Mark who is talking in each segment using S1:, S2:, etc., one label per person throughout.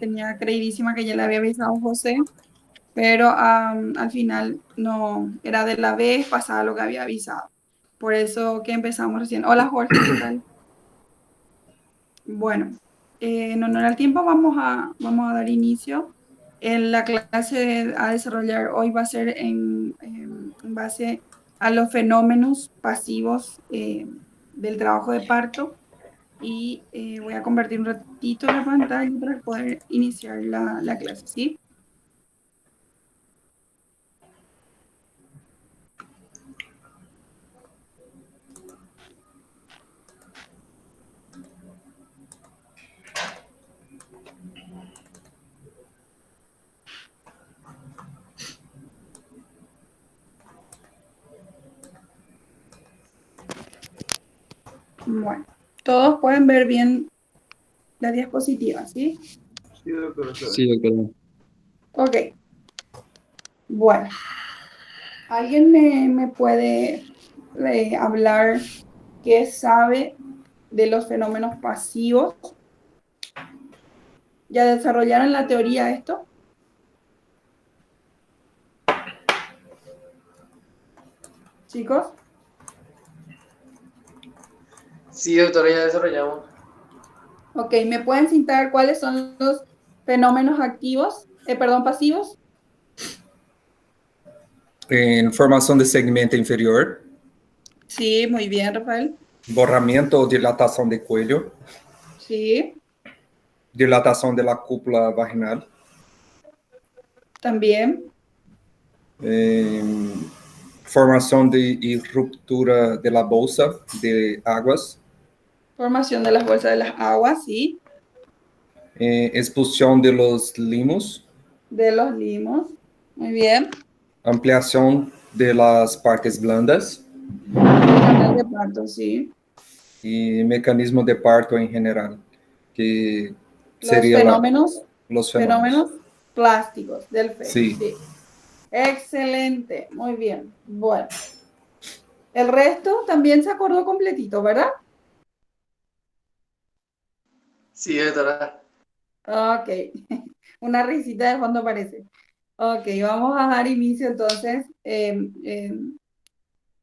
S1: tenía creidísima que ya le había avisado a José, pero al final no, era de la vez pasada lo que había avisado. Por eso que empezamos recién. Hola Jorge, ¿qué tal? Bueno, en honor al tiempo vamos a dar inicio. En la clase a desarrollar hoy va a ser en base a los fenómenos pasivos del trabajo de parto y voy a convertir un ratito la pantalla para poder iniciar la clase, ¿sí? Bueno, todos pueden ver bien la diapositiva, ¿sí?
S2: Sí, doctora.
S3: Sí, doctora.
S1: Ok, bueno, ¿alguien me puede hablar qué sabe de los fenómenos pasivos? ¿Ya desarrollaron la teoría de esto? Chicos,
S2: Sí, doctora, ya desarrollamos.
S1: ok, ¿me pueden citar cuáles son los fenómenos activos, perdón, pasivos?
S3: En formación de segmento inferior,
S1: Sí, muy bien, Rafael.
S3: borramiento o dilatación de cuello,
S1: Sí,
S3: dilatación de la cúpula vaginal,
S1: también.
S3: eh, formación y ruptura de la bolsa de aguas,
S1: Formación de las bolsas de las aguas, sí.
S3: expulsión de los limos,
S1: De los limos. Muy bien.
S3: ampliación de las partes blandas
S1: Del canal de parto, sí.
S3: y mecanismo de parto en general, que
S1: Los
S3: sería los fenómenos.
S1: fenómenos plásticos del feto,
S3: Sí.
S1: sí. Excelente, muy bien. Bueno, el resto también se acordó completito, ¿verdad?
S2: Sí, doctora.
S1: Ok, una risita de fondo parece. Ok, vamos a dar inicio entonces.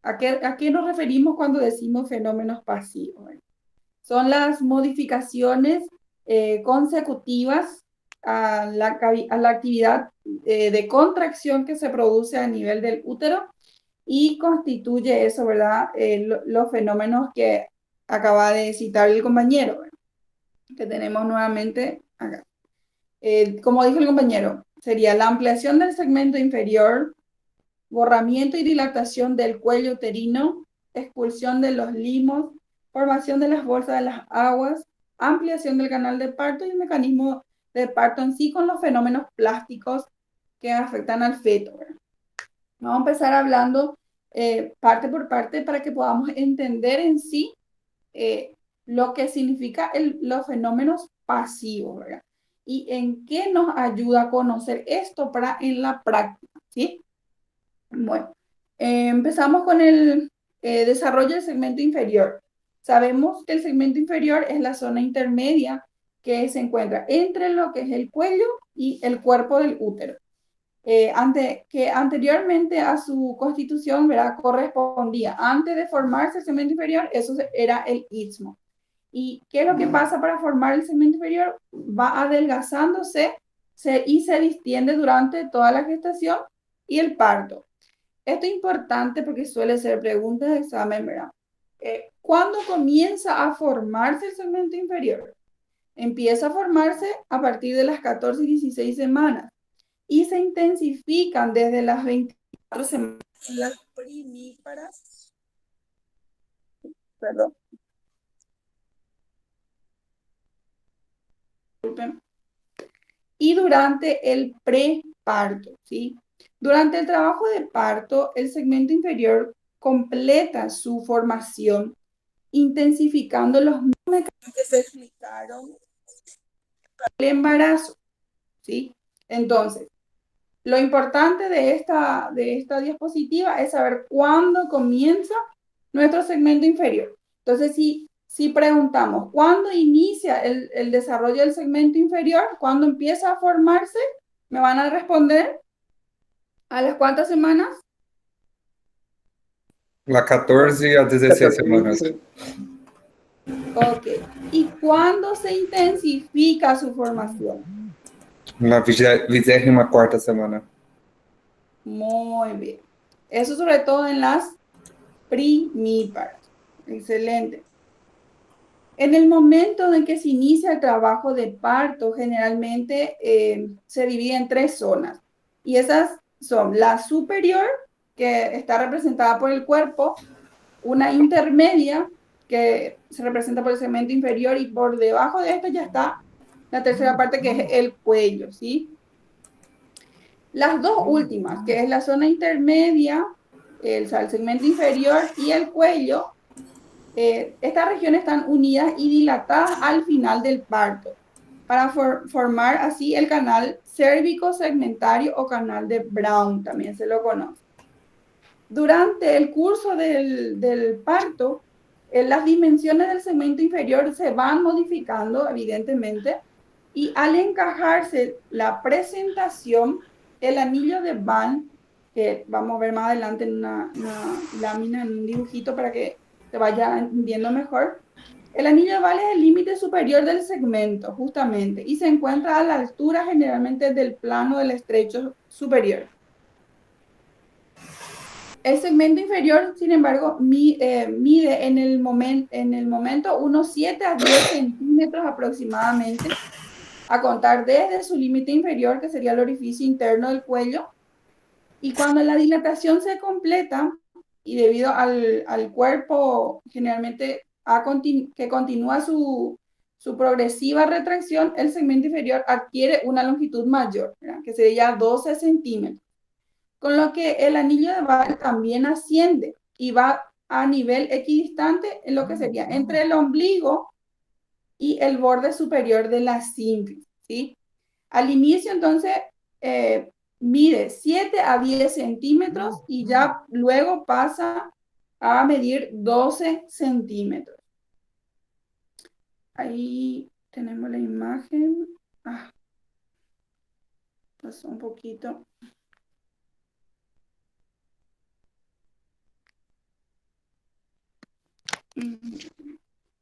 S1: ¿A qué nos referimos cuando decimos fenómenos pasivos? Son las modificaciones consecutivas a la actividad de contracción que se produce a nivel del útero y constituye eso, ¿verdad? Los fenómenos que acaba de citar el compañero, ¿verdad? Que tenemos nuevamente acá. Como dijo el compañero, sería la ampliación del segmento inferior, borramiento y dilatación del cuello uterino, expulsión de los limos, formación de las bolsas de las aguas, ampliación del canal de parto y el mecanismo de parto en sí con los fenómenos plásticos que afectan al feto, ¿verdad? Vamos a empezar hablando parte por parte para que podamos entender en sí eh, lo que significa los fenómenos pasivos, ¿verdad? Y en qué nos ayuda a conocer esto para en la práctica, ¿sí? Bueno, empezamos con el desarrollo del segmento inferior. Sabemos que el segmento inferior es la zona intermedia que se encuentra entre lo que es el cuello y el cuerpo del útero. Que anteriormente a su constitución, ¿verdad? Correspondía, antes de formarse el segmento inferior, eso era el istmo. ¿Y qué es lo que pasa para formar el segmento inferior? Va adelgazándose y se distiende durante toda la gestación y el parto. Esto es importante porque suele ser preguntas de examen, ¿verdad? ¿Cuándo comienza a formarse el segmento inferior? Empieza a formarse a partir de las 14 y 16 semanas y se intensifican desde las 24 semanas. Las primíparas, perdón, disculpen, y durante el preparto, ¿sí? Durante el trabajo de parto, el segmento inferior completa su formación, intensificando los mecanismos que se explicaron para el embarazo, ¿sí? Entonces, lo importante de esta diapositiva es saber cuándo comienza nuestro segmento inferior. Entonces, si Si preguntamos, ¿cuándo inicia el desarrollo del segmento inferior? ¿Cuándo empieza a formarse? ¿Me van a responder? ¿A las cuántas semanas?
S3: La 14 a 16 semanas.
S1: Ok. ¿Y cuándo se intensifica su formación?
S3: La 24ª semana.
S1: Muy bien. Eso sobre todo en las primíparas. Excelente. En el momento en que se inicia el trabajo de parto, generalmente se divide en 3 zonas. Y esas son la superior, que está representada por el cuerpo, una intermedia, que se representa por el segmento inferior, y por debajo de esto ya está la tercera parte, que es el cuello, ¿sí? Las dos últimas, que es la zona intermedia, el segmento inferior y el cuello, estas regiones están unidas y dilatadas al final del parto para formar así el canal cérvico-segmentario o canal de Brown, también se lo conoce. Durante el curso del parto, las dimensiones del segmento inferior se van modificando, evidentemente, y al encajarse la presentación, el anillo de Van, que vamos a ver más adelante en una lámina, en un dibujito para que se vaya entendiendo mejor. El anillo de Van es el límite superior del segmento, justamente, y se encuentra a la altura generalmente del plano del estrecho superior. El segmento inferior, sin embargo, mide en el momento unos 7 a 10 centímetros aproximadamente, a contar desde su límite inferior, que sería el orificio interno del cuello. Y cuando la dilatación se completa, y debido al cuerpo generalmente que continúa su progresiva retracción, el segmento inferior adquiere una longitud mayor, ¿verdad? Que sería 12 centímetros. Con lo que el anillo de Van también asciende y va a nivel equidistante en lo que sería entre el ombligo y el borde superior de la sínfisis, ¿sí? Al inicio, entonces, mide 7 a 10 centímetros y ya luego pasa a medir 12 centímetros. Ahí tenemos la imagen. Pasó un poquito.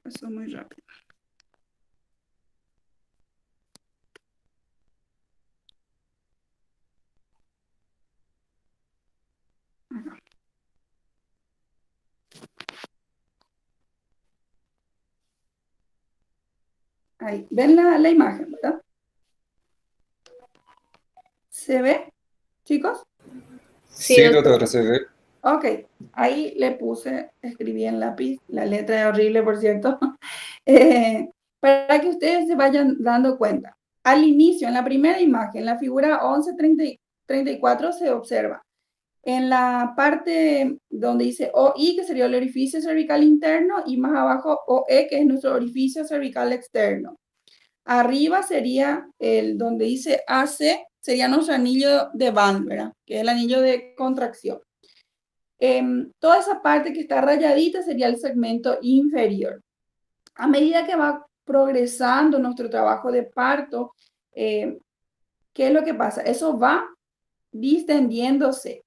S1: Pasó muy rápido. Ajá. Ahí, ven la imagen, ¿verdad? ¿Se ve, chicos?
S3: Sí, doctora, se ve.
S1: Ok, ahí le puse, escribí en lápiz, la letra es horrible, por cierto, para que ustedes se vayan dando cuenta. Al inicio, en la primera imagen, la figura 1134 se observa. En la parte donde dice OI, que sería el orificio cervical interno, y más abajo OE, que es nuestro orificio cervical externo. Arriba sería el donde dice AC, sería nuestro anillo de Van, ¿verdad? Que es el anillo de contracción. Toda esa parte que está rayadita sería el segmento inferior. A medida que va progresando nuestro trabajo de parto, ¿qué es lo que pasa? Eso va distendiéndose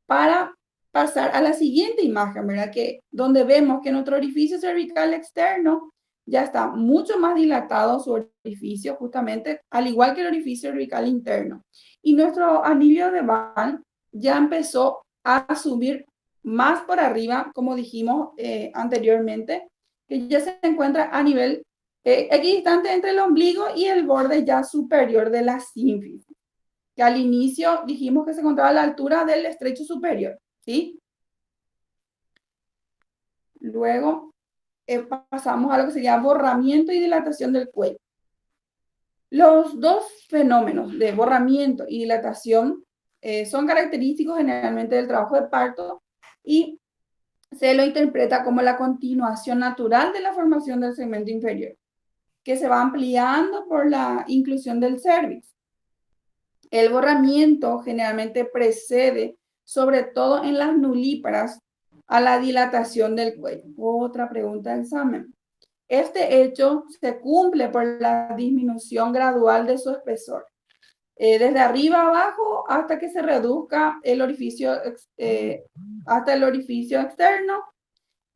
S1: para pasar a la siguiente imagen, ¿verdad? Que donde vemos que nuestro orificio cervical externo ya está mucho más dilatado, su orificio, justamente, al igual que el orificio cervical interno. Y nuestro anillo de Van ya empezó a subir más por arriba, como dijimos anteriormente, que ya se encuentra a nivel equidistante entre el ombligo y el borde ya superior de la sínfisis, que al inicio dijimos que se encontraba a la altura del estrecho superior, ¿sí? Luego pasamos a lo que sería borramiento y dilatación del cuello. Los dos fenómenos de borramiento y dilatación son característicos generalmente del trabajo de parto y se lo interpreta como la continuación natural de la formación del segmento inferior, que se va ampliando por la inclusión del cérvix. El borramiento generalmente precede, sobre todo en las nulíparas, a la dilatación del cuello. Otra pregunta de examen. Este hecho se cumple por la disminución gradual de su espesor, desde arriba a abajo hasta que se reduzca el orificio, hasta el orificio externo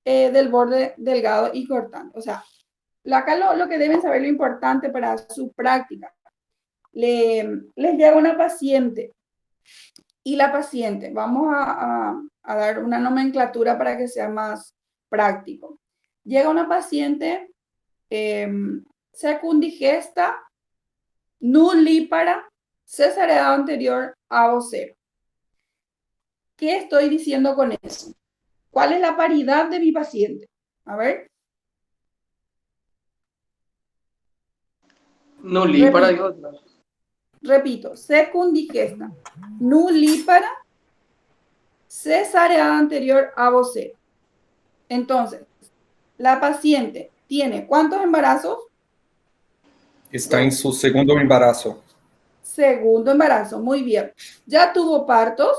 S1: del borde delgado y cortante. O sea, acá lo que deben saber, lo importante para su práctica. Les llega una paciente y la paciente, vamos a dar una nomenclatura para que sea más práctico. Llega una paciente secundigesta, nullípara, cesareado anterior a vocero. ¿Qué estoy diciendo con eso? ¿Cuál es la paridad de mi paciente? A ver.
S2: Nullípara, digo.
S1: Repito, secundigesta, nullípara, cesareada anterior a vocero. Entonces, la paciente tiene ¿cuántos embarazos?
S3: Está en su segundo embarazo.
S1: Segundo embarazo, muy bien. ¿Ya tuvo partos?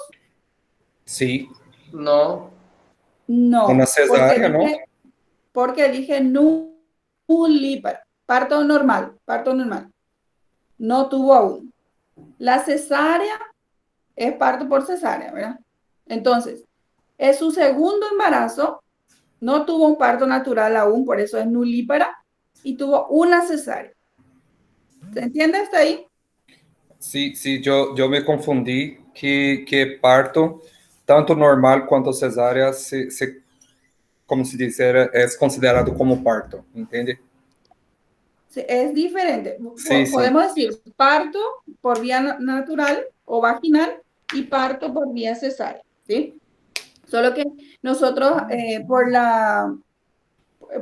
S3: Sí.
S2: No.
S1: No.
S3: Una cesárea, ¿no?
S1: Porque dije nullípara, parto normal, parto normal. No tuvo aún. La cesárea es parto por cesárea, ¿verdad? Entonces, es su segundo embarazo, no tuvo un parto natural aún, por eso es nullípara, y tuvo una cesárea. ¿Se entiende hasta ahí?
S3: Sí, yo me confundí que parto, tanto normal quanto cesárea, como se dice, es considerado como parto, ¿entiende?
S1: Sí, es diferente.
S3: Sí,
S1: Podemos decir parto por vía natural o vaginal y parto por vía cesárea, ¿sí? Solo que nosotros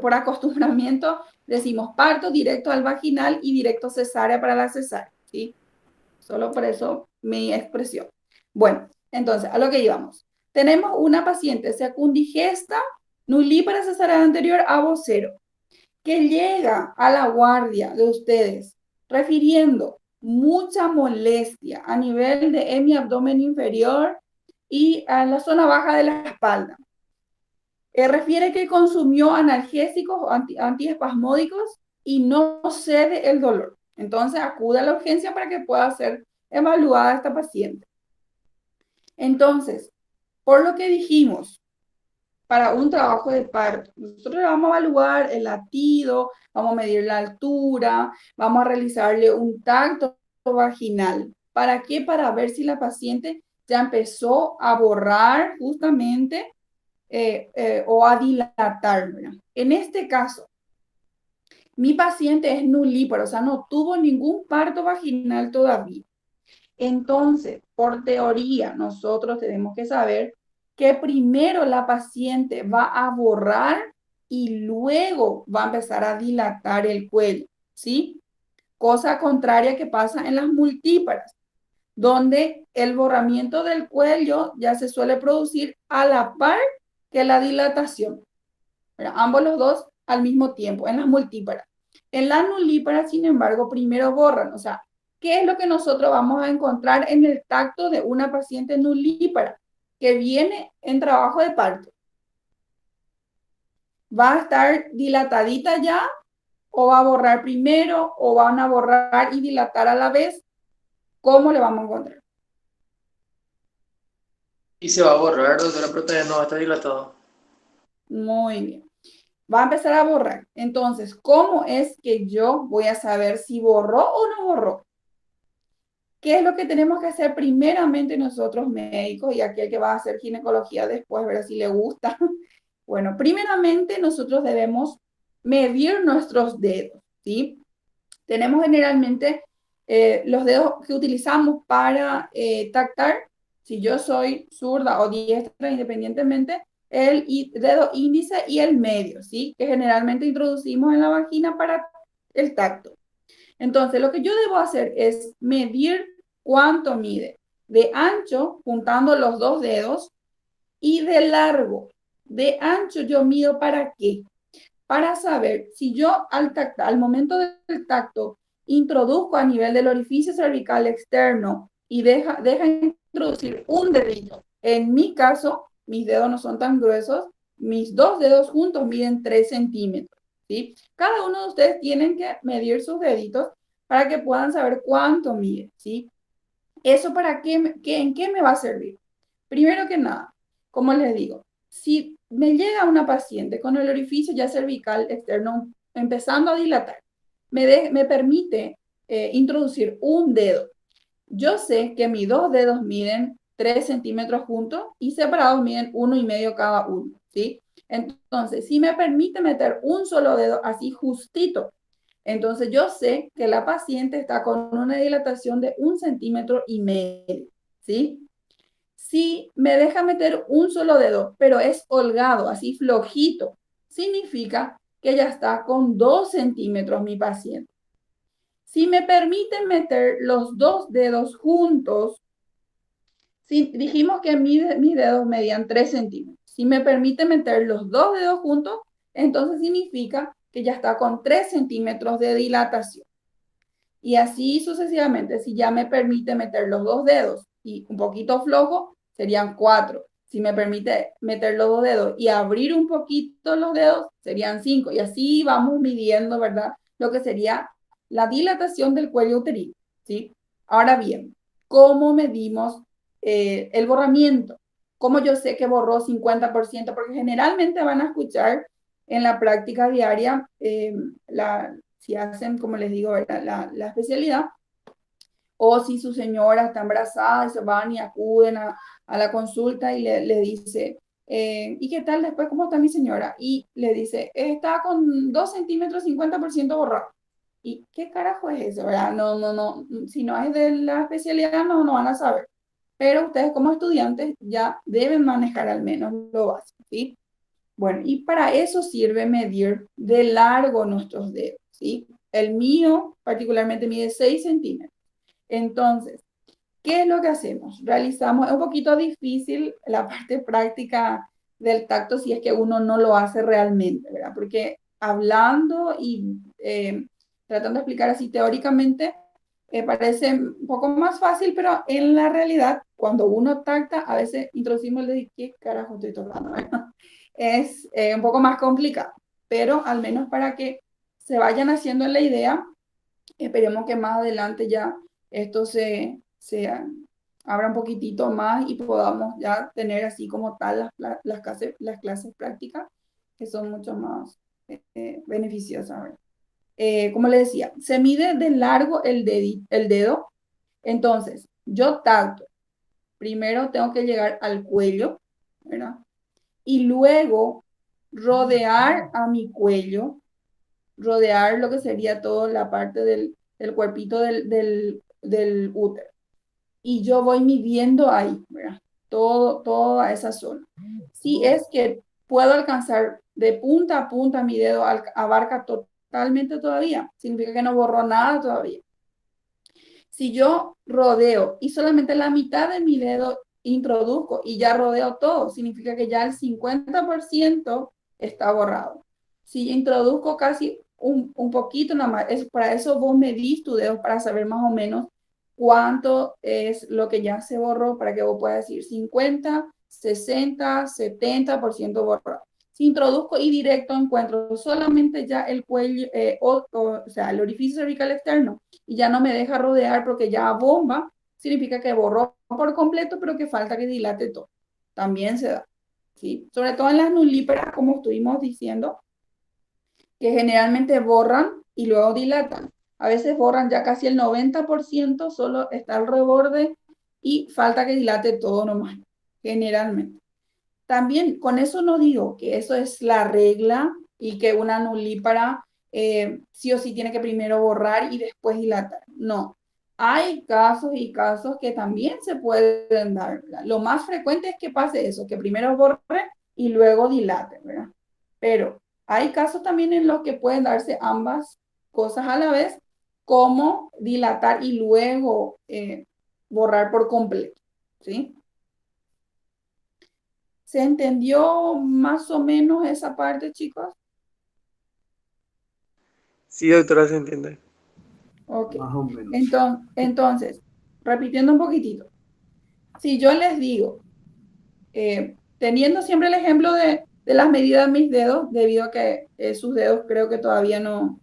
S1: por acostumbramiento decimos parto directo al vaginal y directo cesárea para la cesárea, ¿sí? Solo por eso mi expresión. Bueno, entonces, a lo que íbamos. Tenemos una paciente secundigesta, nullípara cesárea anterior a vocero, que llega a la guardia de ustedes refiriendo mucha molestia a nivel de hemiabdomen inferior y a la zona baja de la espalda. Refiere que consumió analgésicos o antiespasmódicos y no cede el dolor. Entonces acude a la urgencia para que pueda ser evaluada esta paciente. Entonces, por lo que dijimos, para un trabajo de parto, nosotros vamos a evaluar el latido, vamos a medir la altura, vamos a realizarle un tacto vaginal. ¿Para qué? Para ver si la paciente ya empezó a borrar justamente o a dilatar, ¿verdad? En este caso, mi paciente es nullíparo, o sea, no tuvo ningún parto vaginal todavía. Entonces, por teoría, nosotros tenemos que saber que primero la paciente va a borrar y luego va a empezar a dilatar el cuello, ¿sí? Cosa contraria que pasa en las multíparas, donde el borramiento del cuello ya se suele producir a la par que la dilatación. ¿Verdad? Ambos los dos al mismo tiempo, en las multíparas. En la nullípara, sin embargo, primero borran. O sea, ¿qué es lo que nosotros vamos a encontrar en el tacto de una paciente nullípara que viene en trabajo de parto? ¿Va a estar dilatadita ya? ¿O va a borrar primero? ¿O van a borrar y dilatar a la vez? ¿Cómo le vamos a encontrar?
S2: Y se va a borrar, doctora, pero todavía no va a estar dilatado.
S1: Muy bien. Va a empezar a borrar. Entonces, ¿cómo es que yo voy a saber si borró o no borró? ¿Qué es lo que tenemos que hacer primeramente nosotros médicos? Y aquí el que va a hacer ginecología después, ver si le gusta. Bueno, primeramente nosotros debemos medir nuestros dedos, ¿sí? Tenemos generalmente los dedos que utilizamos para tactar. Si yo soy zurda o diestra, independientemente, el dedo índice y el medio, ¿sí? Que generalmente introducimos en la vagina para el tacto. Entonces, lo que yo debo hacer es medir cuánto mide de ancho, juntando los dos dedos, y de largo. De ancho yo mido ¿para qué? Para saber si yo al momento del tacto introduzco a nivel del orificio cervical externo y deja introducir un dedito. En mi caso, mis dedos no son tan gruesos, mis dos dedos juntos miden 3 centímetros, ¿sí? Cada uno de ustedes tienen que medir sus deditos para que puedan saber cuánto miden, ¿sí? ¿Eso para en qué me va a servir? Primero que nada, como les digo, si me llega una paciente con el orificio ya cervical externo empezando a dilatar, me permite introducir un dedo. Yo sé que mis dos dedos miden 3 centímetros juntos y separados miden 1,5 cada uno, ¿sí? Entonces, si me permite meter un solo dedo así justito, entonces yo sé que la paciente está con una dilatación de 1,5 centímetros, ¿sí? Si me deja meter un solo dedo, pero es holgado, así flojito, significa que ya está con 2 centímetros mi paciente. Si me permiten meter los dos dedos juntos, si dijimos que mis dedos medían 3 centímetros. Si me permite meter los dos dedos juntos, entonces significa que ya está con 3 centímetros de dilatación. Y así sucesivamente, si ya me permite meter los dos dedos y un poquito flojo, serían 4. Si me permite meter los dos dedos y abrir un poquito los dedos, serían 5. Y así vamos midiendo, ¿verdad? Lo que sería la dilatación del cuello uterino, ¿sí? Ahora bien, ¿cómo medimos el borramiento? ¿Cómo yo sé que borró 50%? Porque generalmente van a escuchar en la práctica diaria si hacen, como les digo, la especialidad, o si su señora está embarazada y se van y acuden a la consulta y le dice, ¿y qué tal después? ¿Cómo está mi señora? Y le dice, está con 2 centímetros 50% borrado. ¿Y qué carajo es eso? ¿Verdad? No, si no es de la especialidad no van a saber. Pero ustedes como estudiantes ya deben manejar al menos lo básico, ¿sí? Bueno, y para eso sirve medir de largo nuestros dedos, ¿sí? El mío particularmente mide 6 centímetros. Entonces, ¿qué es lo que hacemos? Realizamos, es un poquito difícil la parte práctica del tacto si es que uno no lo hace realmente, ¿verdad? Porque hablando y tratando de explicar así teóricamente, parece un poco más fácil, pero en la realidad, cuando uno tacta, a veces introducimos el de ¿qué carajo estoy tocando? Es un poco más complicado, pero al menos para que se vayan haciendo la idea, esperemos que más adelante ya esto se abra un poquitito más y podamos ya tener así como tal las clases prácticas, que son mucho más beneficiosas, ¿verdad? Como les decía, se mide de largo el dedo. Entonces, yo tacto. Primero tengo que llegar al cuello, ¿verdad? Y luego rodear a mi cuello, rodear lo que sería toda la parte del cuerpito del útero. Y yo voy midiendo ahí, ¿verdad? Toda esa zona. Si es que puedo alcanzar de punta a punta mi dedo, abarca totalmente todavía, significa que no borró nada todavía. Si yo rodeo y solamente la mitad de mi dedo introduzco y ya rodeo todo, significa que ya el 50% está borrado. Si introduzco casi un poquito nada más, para eso vos medís tu dedo para saber más o menos cuánto es lo que ya se borró, para que vos puedas decir 50, 60, 70% borrado. Si introduzco y directo encuentro solamente ya el cuello, o sea, el orificio cervical externo, y ya no me deja rodear porque ya bomba, significa que borró por completo, pero que falta que dilate todo. También se da, ¿sí? Sobre todo en las nulíparas, como estuvimos diciendo, que generalmente borran y luego dilatan. A veces borran ya casi el 90%, solo está al reborde y falta que dilate todo nomás, generalmente. También con eso no digo que eso es la regla y que una nulípara sí o sí tiene que primero borrar y después dilatar. No, hay casos y casos que también se pueden dar, ¿verdad? Lo más frecuente es que pase eso, que primero borre y luego dilate, ¿verdad? Pero hay casos también en los que pueden darse ambas cosas a la vez, como dilatar y luego borrar por completo, ¿sí? ¿Se entendió más o menos esa parte, chicos?
S4: Sí, doctora, se entiende.
S1: Ok.
S5: Más o menos.
S1: Entonces, repitiendo un poquitito, si yo les digo, teniendo siempre el ejemplo de las medidas de mis dedos, debido a que sus dedos creo que todavía no,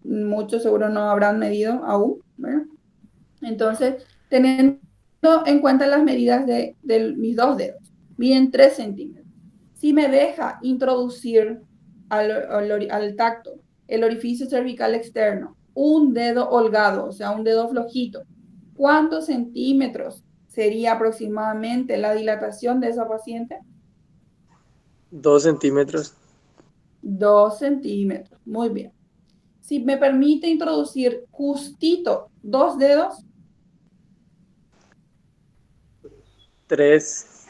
S1: muchos seguro no habrán medido aún, ¿verdad? Entonces, teniendo en cuenta las medidas de mis dos dedos, miden 3 centímetros. Si me deja introducir al tacto el orificio cervical externo, un dedo holgado, o sea, un dedo flojito, ¿cuántos centímetros sería aproximadamente la dilatación de esa paciente?
S4: 2 centímetros.
S1: 2 centímetros, muy bien. Si me permite introducir justito 2 dedos,
S4: 3.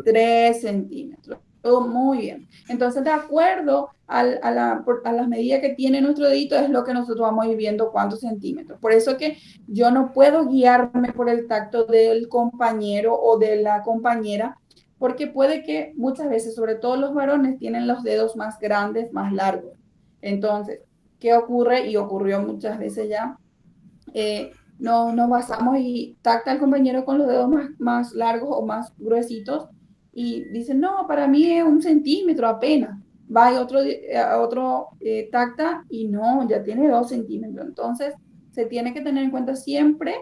S1: 3 centímetros. Oh, muy bien. Entonces, de acuerdo a las medidas que tiene nuestro dedito, es lo que nosotros vamos a ir viendo cuántos centímetros. Por eso que yo no puedo guiarme por el tacto del compañero o de la compañera, porque puede que muchas veces, sobre todo los varones, tienen los dedos más grandes, más largos. Entonces, ¿qué ocurre? Y ocurrió muchas veces ya. Nos basamos y tacta al compañero con los dedos más largos o más gruesitos y dicen, no, para mí es 1 centímetro apenas. Va y otro tacta y no, ya tiene 2 centímetros. Entonces, se tiene que tener en cuenta siempre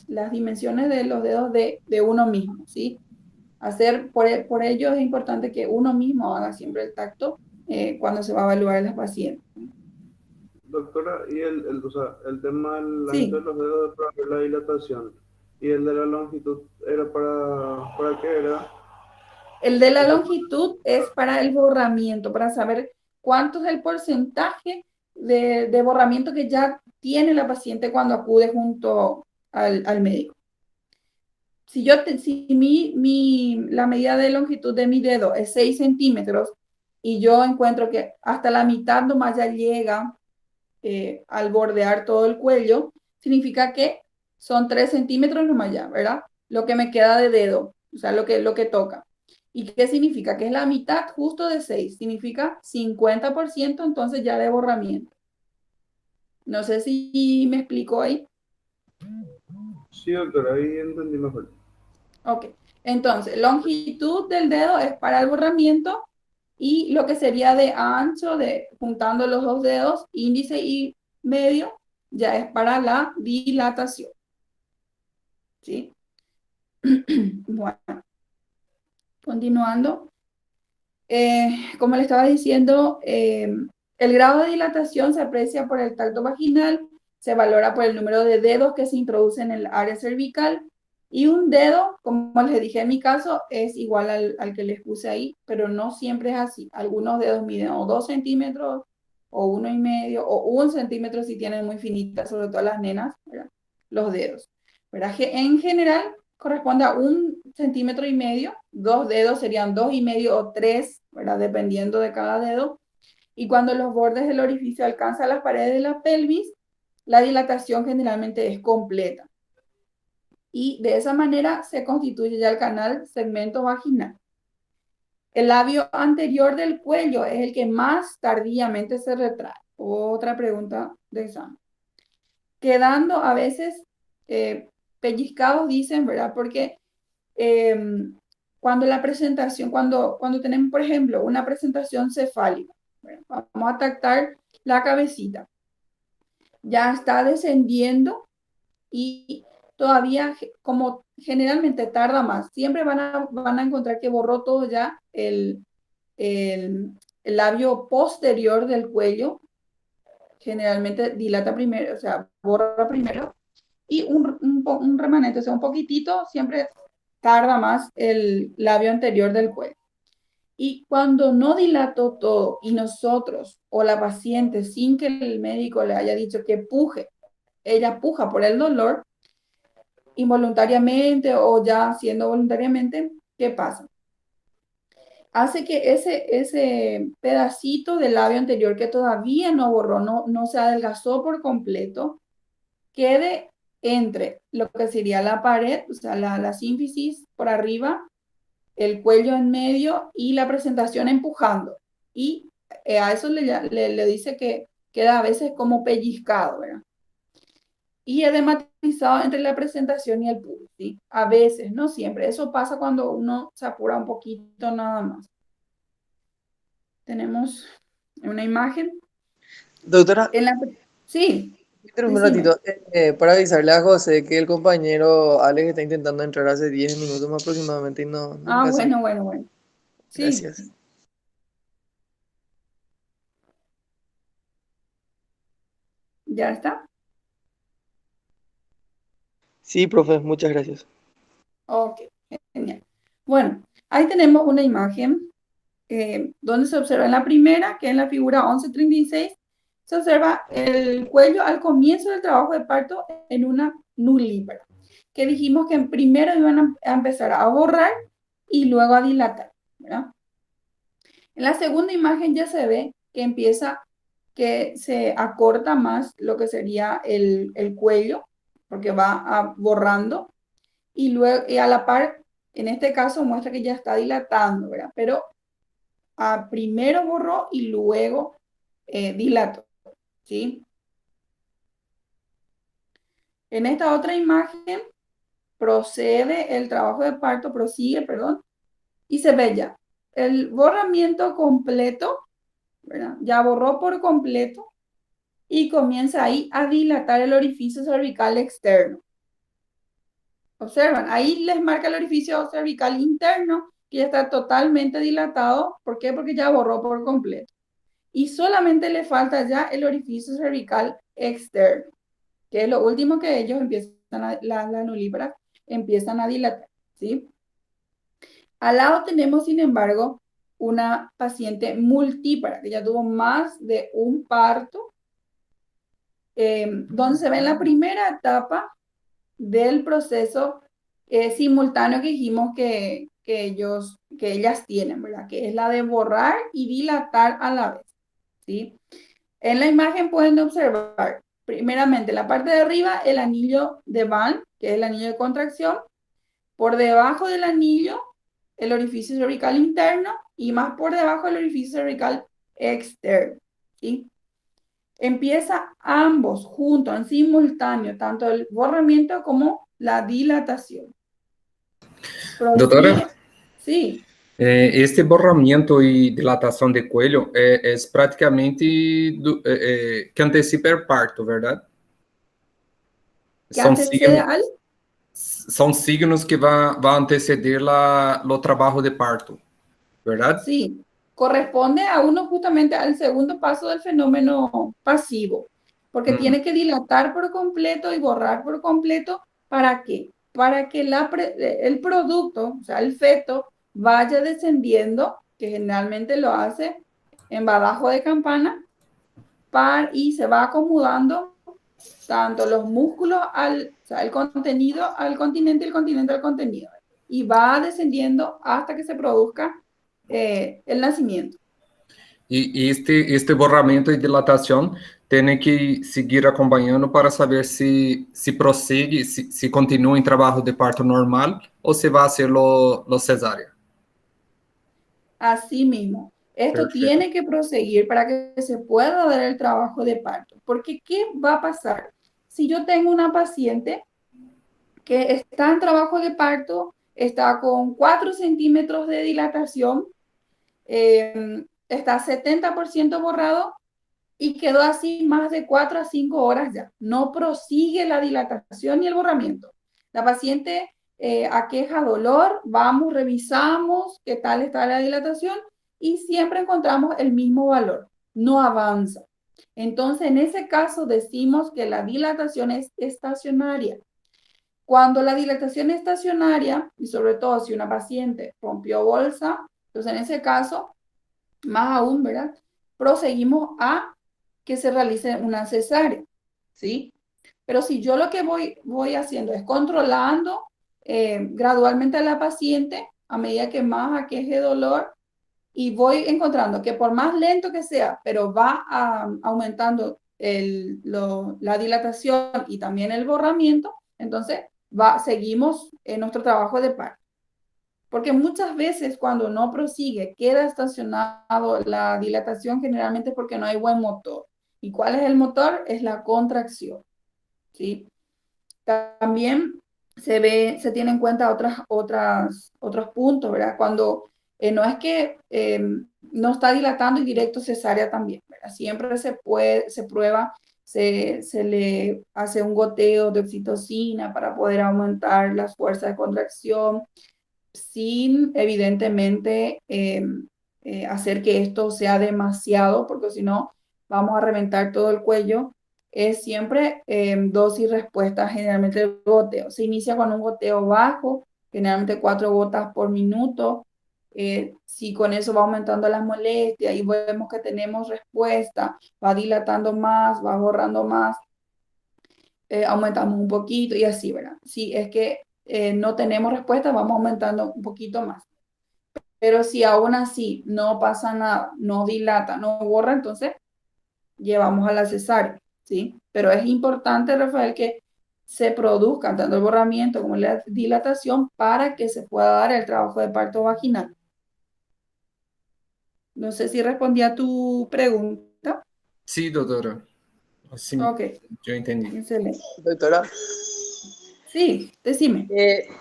S1: las dimensiones de los dedos de uno mismo, ¿sí? Por ello es importante que uno mismo haga siempre el tacto cuando se va a evaluar a las pacientes.
S5: Doctora, y o sea, el tema del
S1: Sí.
S5: ancho de los dedos es para ver la dilatación y el de la longitud era ¿para qué era?
S1: El de la longitud es para el borramiento, para saber cuánto es el porcentaje de borramiento que ya tiene la paciente cuando acude junto al médico. Si la medida de longitud de mi dedo es 6 centímetros y yo encuentro que hasta la mitad nomás ya llega al bordear todo el cuello, significa que son 3 centímetros nomás ya, ¿verdad? Lo que me queda de dedo, o sea, lo que toca. ¿Y qué significa? Que es la mitad justo de 6, significa 50% entonces ya de borramiento. No sé si me explico ahí.
S5: Sí, doctora, ahí entendí mejor.
S1: Ok, entonces longitud del dedo es para el borramiento y lo que sería de ancho, juntando los dos dedos, índice y medio, ya es para la dilatación. ¿Sí? Bueno, continuando. Como le estaba diciendo, el grado de dilatación se aprecia por el tacto vaginal, se valora por el número de dedos que se introducen en el área cervical y un dedo, como les dije en mi caso, es igual al que les puse ahí, pero no siempre es así. Algunos dedos miden o 2 centímetros o 1,5 o 1 centímetro si tienen muy finitas, sobre todo las nenas, ¿verdad? Los dedos. ¿Verdad? En general, corresponde a 1,5 centímetros, 2 dedos serían 2,5 o 3, ¿verdad? Dependiendo de cada dedo. Y cuando los bordes del orificio alcanzan las paredes de la pelvis, la dilatación generalmente es completa. Y de esa manera se constituye ya el canal segmento vaginal. El labio anterior del cuello es el que más tardíamente se retrae. Otra pregunta de examen. Quedando a veces pellizcados, dicen, ¿verdad? Porque cuando la presentación, cuando tenemos, por ejemplo, una presentación cefálica, bueno, vamos a tactar la cabecita, ya está descendiendo y todavía, como generalmente tarda más, siempre van a encontrar que borró todo ya el labio posterior del cuello, generalmente dilata primero, o sea, borra primero, y un remanente, o sea, un poquitito, siempre tarda más el labio anterior del cuello. Y cuando no dilató todo y nosotros o la paciente, sin que el médico le haya dicho que puje, ella puja por el dolor, involuntariamente o ya haciendo voluntariamente, ¿qué pasa? Hace que ese pedacito del labio anterior que todavía no borró, no se adelgazó por completo, quede entre lo que sería la pared, o sea, la sínfisis por arriba, el cuello en medio y la presentación empujando. Y a eso le dice que queda a veces como pellizcado, ¿verdad? y edematizado entre la presentación y el PUL, ¿sí? A veces, no siempre. Eso pasa cuando uno se apura un poquito nada más. Tenemos una imagen.
S4: Doctora,
S1: Sí,
S4: un
S1: decime.
S4: ratito, para avisarle a José que el compañero Alex está intentando entrar hace 10 minutos más aproximadamente y no
S1: Ah,
S4: alcanza.
S1: bueno. Sí,
S4: Gracias.
S1: ya está.
S4: Sí, profe, muchas gracias.
S1: Ok, genial. Bueno, ahí tenemos una imagen donde se observa en la primera, que es en la figura 1136, se observa el cuello al comienzo del trabajo de parto en una nulípara, que dijimos que primero iban a empezar a borrar y luego a dilatar, ¿verdad? En la segunda imagen ya se ve que empieza, que se acorta más lo que sería el cuello, porque borrando, y luego y a la par, en este caso muestra que ya está dilatando, ¿verdad? Pero primero borró y luego dilató, ¿sí? En esta otra imagen procede el trabajo de parto, prosigue, perdón, y se ve ya el borramiento completo, ¿verdad? Ya borró por completo y comienza ahí a dilatar el orificio cervical externo. Observan, ahí les marca el orificio cervical interno que ya está totalmente dilatado. ¿Por qué? Porque ya borró por completo. Y solamente le falta ya el orificio cervical externo, que es lo último que ellos empiezan las nulíparas empiezan a dilatar, ¿sí? Al lado tenemos, sin embargo, una paciente multípara, que ya tuvo más de un parto, donde se ve en la primera etapa del proceso simultáneo que dijimos que ellas tienen, ¿verdad? Que es la de borrar y dilatar a la vez, ¿sí? En la imagen pueden observar, primeramente, la parte de arriba, el anillo de Van, que es el anillo de contracción. Por debajo del anillo, el orificio cervical interno y más por debajo el orificio cervical externo, ¿sí? Empieza ambos juntos, en simultáneo, tanto el borramiento como la dilatación.
S3: Doutora,
S1: Prosigue, sí,
S3: este borramento e dilatação de coelho é praticamente que antecipa o parto, verdade?
S1: que antecede al,
S3: São signos que vão anteceder o trabalho de parto, verdade?
S1: sí, corresponde a uno justamente al segundo paso del fenómeno pasivo, porque
S3: Hum.
S1: tiene que dilatar por completo y borrar por completo. ¿Para qué? Para que el producto, o sea, el feto, vaya descendiendo, que generalmente lo hace en badajo de campana, y se va acomodando tanto los músculos o sea, el contenido al continente y el continente al contenido. Y va descendiendo hasta que se produzca el nacimiento.
S3: E este borramento e dilatação tem que seguir acompanhando para saber se prossegue, se continua em trabalho de parto normal ou se vai ser lo cesárea.
S1: Así mismo, esto
S3: Perfeito.
S1: tiene que proseguir para que se pueda dar el trabajo de parto. Porque, ¿qué va a pasar? Si yo tengo una paciente que está en trabajo de parto, está con 4 centímetros de dilatación, está 70% borrado y quedó así más de 4 a 5 horas ya. No prosigue la dilatación ni el borramiento. La paciente aqueja dolor, vamos, revisamos qué tal está la dilatación y siempre encontramos el mismo valor, no avanza. Entonces, en ese caso decimos que la dilatación es estacionaria. Cuando la dilatación es estacionaria, y sobre todo si una paciente rompió bolsa, entonces en ese caso, más aún, ¿verdad? Proseguimos a que se realice una cesárea, ¿sí? Pero si yo lo que voy haciendo es controlando gradualmente a la paciente a medida que más aqueje dolor y voy encontrando que por más lento que sea, pero va aumentando la dilatación y también el borramiento, entonces seguimos en nuestro trabajo de parto. Porque muchas veces cuando no prosigue, queda estacionado la dilatación generalmente porque no hay buen motor. ¿Y cuál es el motor? Es la contracción, ¿sí? También se tiene en cuenta otros puntos, ¿verdad? Cuando no es que no está dilatando y directo cesárea también, ¿verdad? Siempre se prueba, se le hace un goteo de oxitocina para poder aumentar las fuerzas de contracción, sin evidentemente hacer que esto sea demasiado, porque si no vamos a reventar todo el cuello. Es siempre dosis respuesta, generalmente el goteo. Se inicia con un goteo bajo, generalmente 4 gotas por minuto. Si con eso va aumentando las molestias y vemos que tenemos respuesta, va dilatando más, va borrando más, aumentamos un poquito y así, ¿verdad? Si es que no tenemos respuesta, vamos aumentando un poquito más. Pero si aún así no pasa nada, no dilata, no borra, entonces llevamos a la cesárea, ¿sí? Pero es importante, Rafael, que se produzca tanto el borramiento como la dilatación para que se pueda dar el trabajo de parto vaginal. No sé si respondí a tu pregunta.
S3: Sí, doctora. Sí,
S1: Ok,
S3: yo entendí.
S1: excelente.
S4: Doctora,
S1: Sí, decime.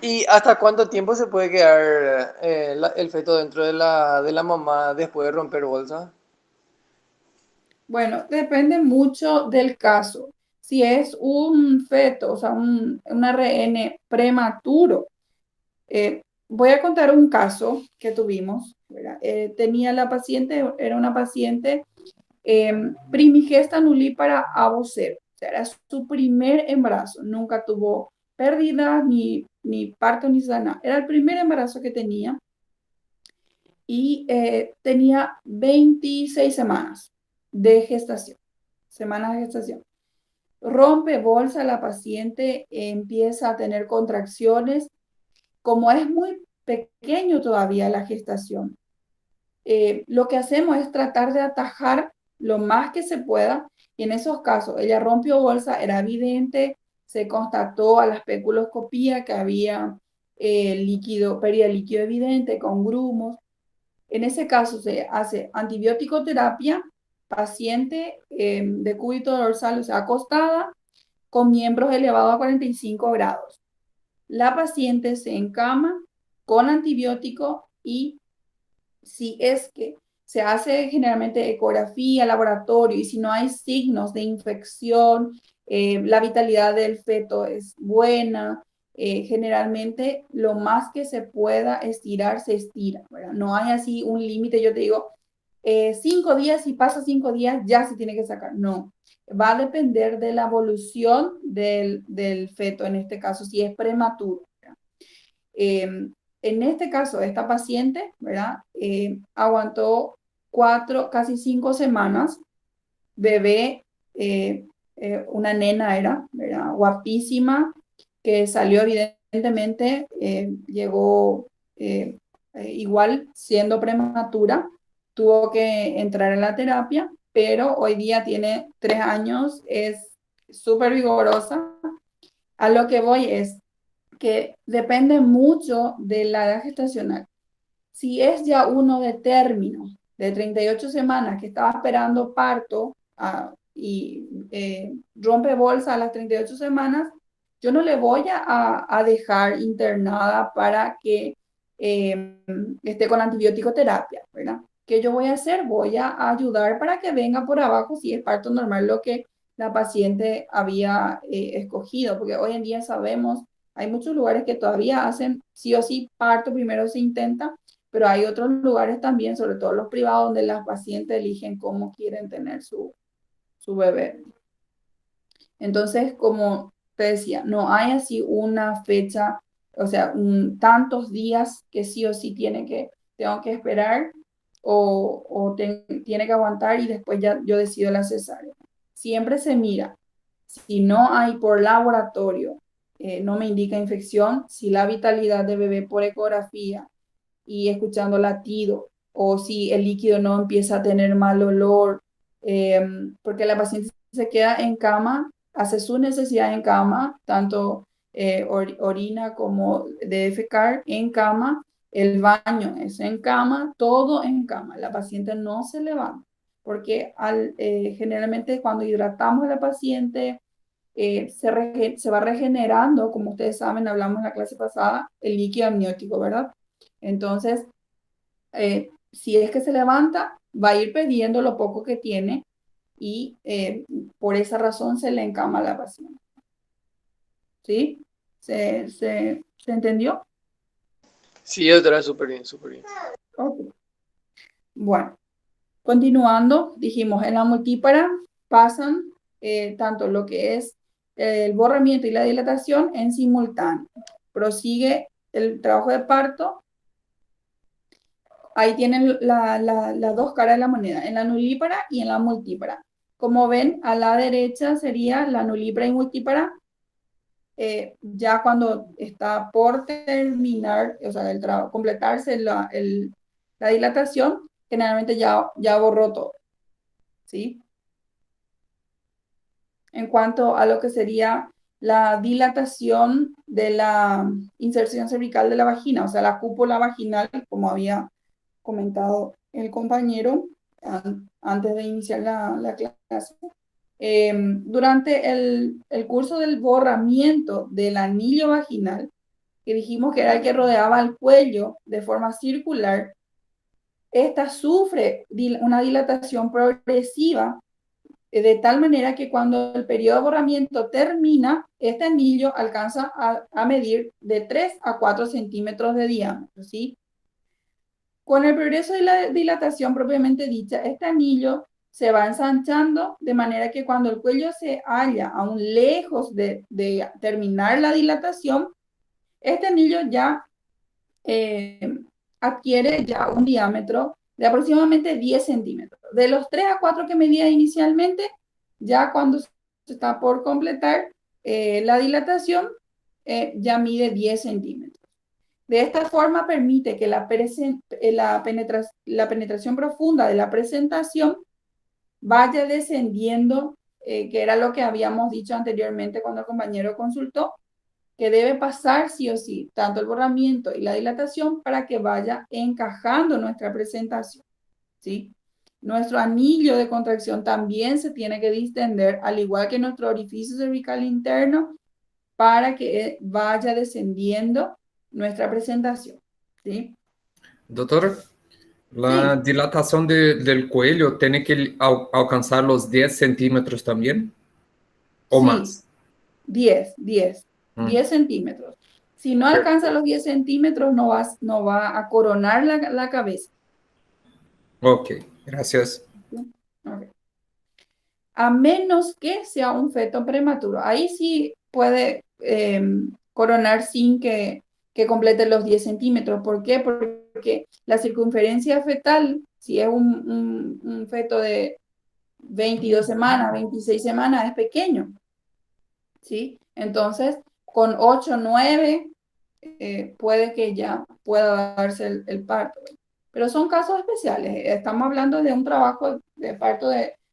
S4: ¿y hasta cuánto tiempo se puede quedar el feto dentro de la mamá después de romper bolsa?
S1: Bueno, depende mucho del caso. Si es un feto, o sea, un ARN prematuro, voy a contar un caso que tuvimos, ¿verdad? Tenía la paciente, era una paciente primigesta nulípara avo-0, o sea, era su primer embarazo, nunca tuvo pérdida, ni parto, ni sana, era el primer embarazo que tenía y tenía 26 semanas de gestación, semanas de gestación. Rompe bolsa la paciente, empieza a tener contracciones, como es muy pequeño todavía la gestación. Lo que hacemos es tratar de atajar lo más que se pueda, y en esos casos ella rompió bolsa, era evidente, se constató a la especuloscopía que había líquido, pérdida de líquido evidente con grumos. En ese caso se hace antibiótico-terapia, paciente de cúbito dorsal, o sea, acostada, con miembros elevados a 45 grados. La paciente se encama con antibiótico y si es que se hace generalmente ecografía, laboratorio, y si no hay signos de infección, la vitalidad del feto es buena, generalmente lo más que se pueda estirar, se estira, ¿verdad? No hay así un límite, yo te digo, 5 días, si pasa 5 días, ya se tiene que sacar. No, va a depender de la evolución del feto, en este caso, si es prematuro. En este caso, esta paciente, ¿verdad? Aguantó 4, casi 5 semanas, bebé, una nena era, ¿verdad? Guapísima, que salió evidentemente, llegó igual siendo prematura, tuvo que entrar en la terapia, pero hoy día tiene 3 años, es súper vigorosa. A lo que voy es que depende mucho de la edad gestacional. Si es ya uno de término, de 38 semanas, que estaba esperando parto y rompe bolsa a las 38 semanas, yo no le voy a dejar internada para que esté con antibiótico terapia, ¿verdad? ¿Qué yo voy a hacer? Voy a ayudar para que venga por abajo si es parto normal lo que la paciente había escogido, porque hoy en día sabemos, hay muchos lugares que todavía hacen sí o sí parto, primero se intenta, pero hay otros lugares también, sobre todo los privados, donde las pacientes eligen cómo quieren tener su bebé. Entonces, como te decía, no hay así una fecha, o sea, tantos días que sí o sí tengo que esperar tiene que aguantar y después ya yo decido la cesárea. Siempre se mira, si no hay por laboratorio, no me indica infección, si la vitalidad del bebé por ecografía y escuchando latido, o si el líquido no empieza a tener mal olor, porque la paciente se queda en cama, hace su necesidad en cama, tanto orina como de defecar en cama, el baño es en cama, todo en cama. La paciente no se levanta, porque generalmente cuando hidratamos a la paciente, se va regenerando, como ustedes saben, hablamos en la clase pasada, el líquido amniótico, ¿verdad? Entonces, si es que se levanta, va a ir perdiendo lo poco que tiene y por esa razón se le encama la paciente. ¿Sí? ¿Se entendió?
S4: Sí, doctora, súper bien, súper bien.
S1: Ok. Bueno, continuando, dijimos, en la multípara pasan tanto lo que es el borramiento y la dilatación en simultáneo. Prosigue el trabajo de parto. Ahí tienen las dos caras de la moneda, en la nulípara y en la multípara. Como ven, a la derecha sería la nulípara y multípara. Ya cuando está por terminar, o sea, completarse la dilatación, generalmente ya borró todo, ¿sí? En cuanto a lo que sería la dilatación de la inserción cervical de la vagina, o sea, la cúpula vaginal, como había comentado el compañero antes de iniciar la clase. Durante el curso del borramiento del anillo vaginal, que dijimos que era el que rodeaba el cuello de forma circular, esta sufre una dilatación progresiva de tal manera que cuando el periodo de borramiento termina, este anillo alcanza a medir de 3 a 4 centímetros de diámetro, ¿sí? Con el progreso de la dilatación propiamente dicha, este anillo se va ensanchando de manera que cuando el cuello se halla aún lejos de terminar la dilatación, este anillo ya adquiere ya un diámetro de aproximadamente 10 centímetros. De los 3 a 4 que medía inicialmente, ya cuando se está por completar la dilatación, ya mide 10 centímetros. De esta forma permite que la penetración profunda de la presentación vaya descendiendo, que era lo que habíamos dicho anteriormente cuando el compañero consultó, que debe pasar sí o sí, tanto el borramiento y la dilatación para que vaya encajando nuestra presentación, ¿sí? Nuestro anillo de contracción también se tiene que distender, al igual que nuestro orificio cervical interno, para que vaya descendiendo nuestra presentación, ¿sí?
S3: Doctora, la
S1: Sí,
S3: dilatación del cuello tiene que alcanzar los 10 centímetros también o
S1: sí,
S3: más.
S1: 10 centímetros. Si no alcanza los 10 centímetros, no va a coronar la cabeza.
S3: Ok, gracias.
S1: Okay. A menos que sea un feto prematuro. Ahí sí puede coronar sin que complete los 10 centímetros. ¿Por qué? Porque la circunferencia fetal, si es un feto de 22 semanas, 26 semanas, es pequeño, ¿sí? Entonces, con 8, 9, puede que ya pueda darse el parto. Pero son casos especiales. Estamos hablando de un trabajo de parto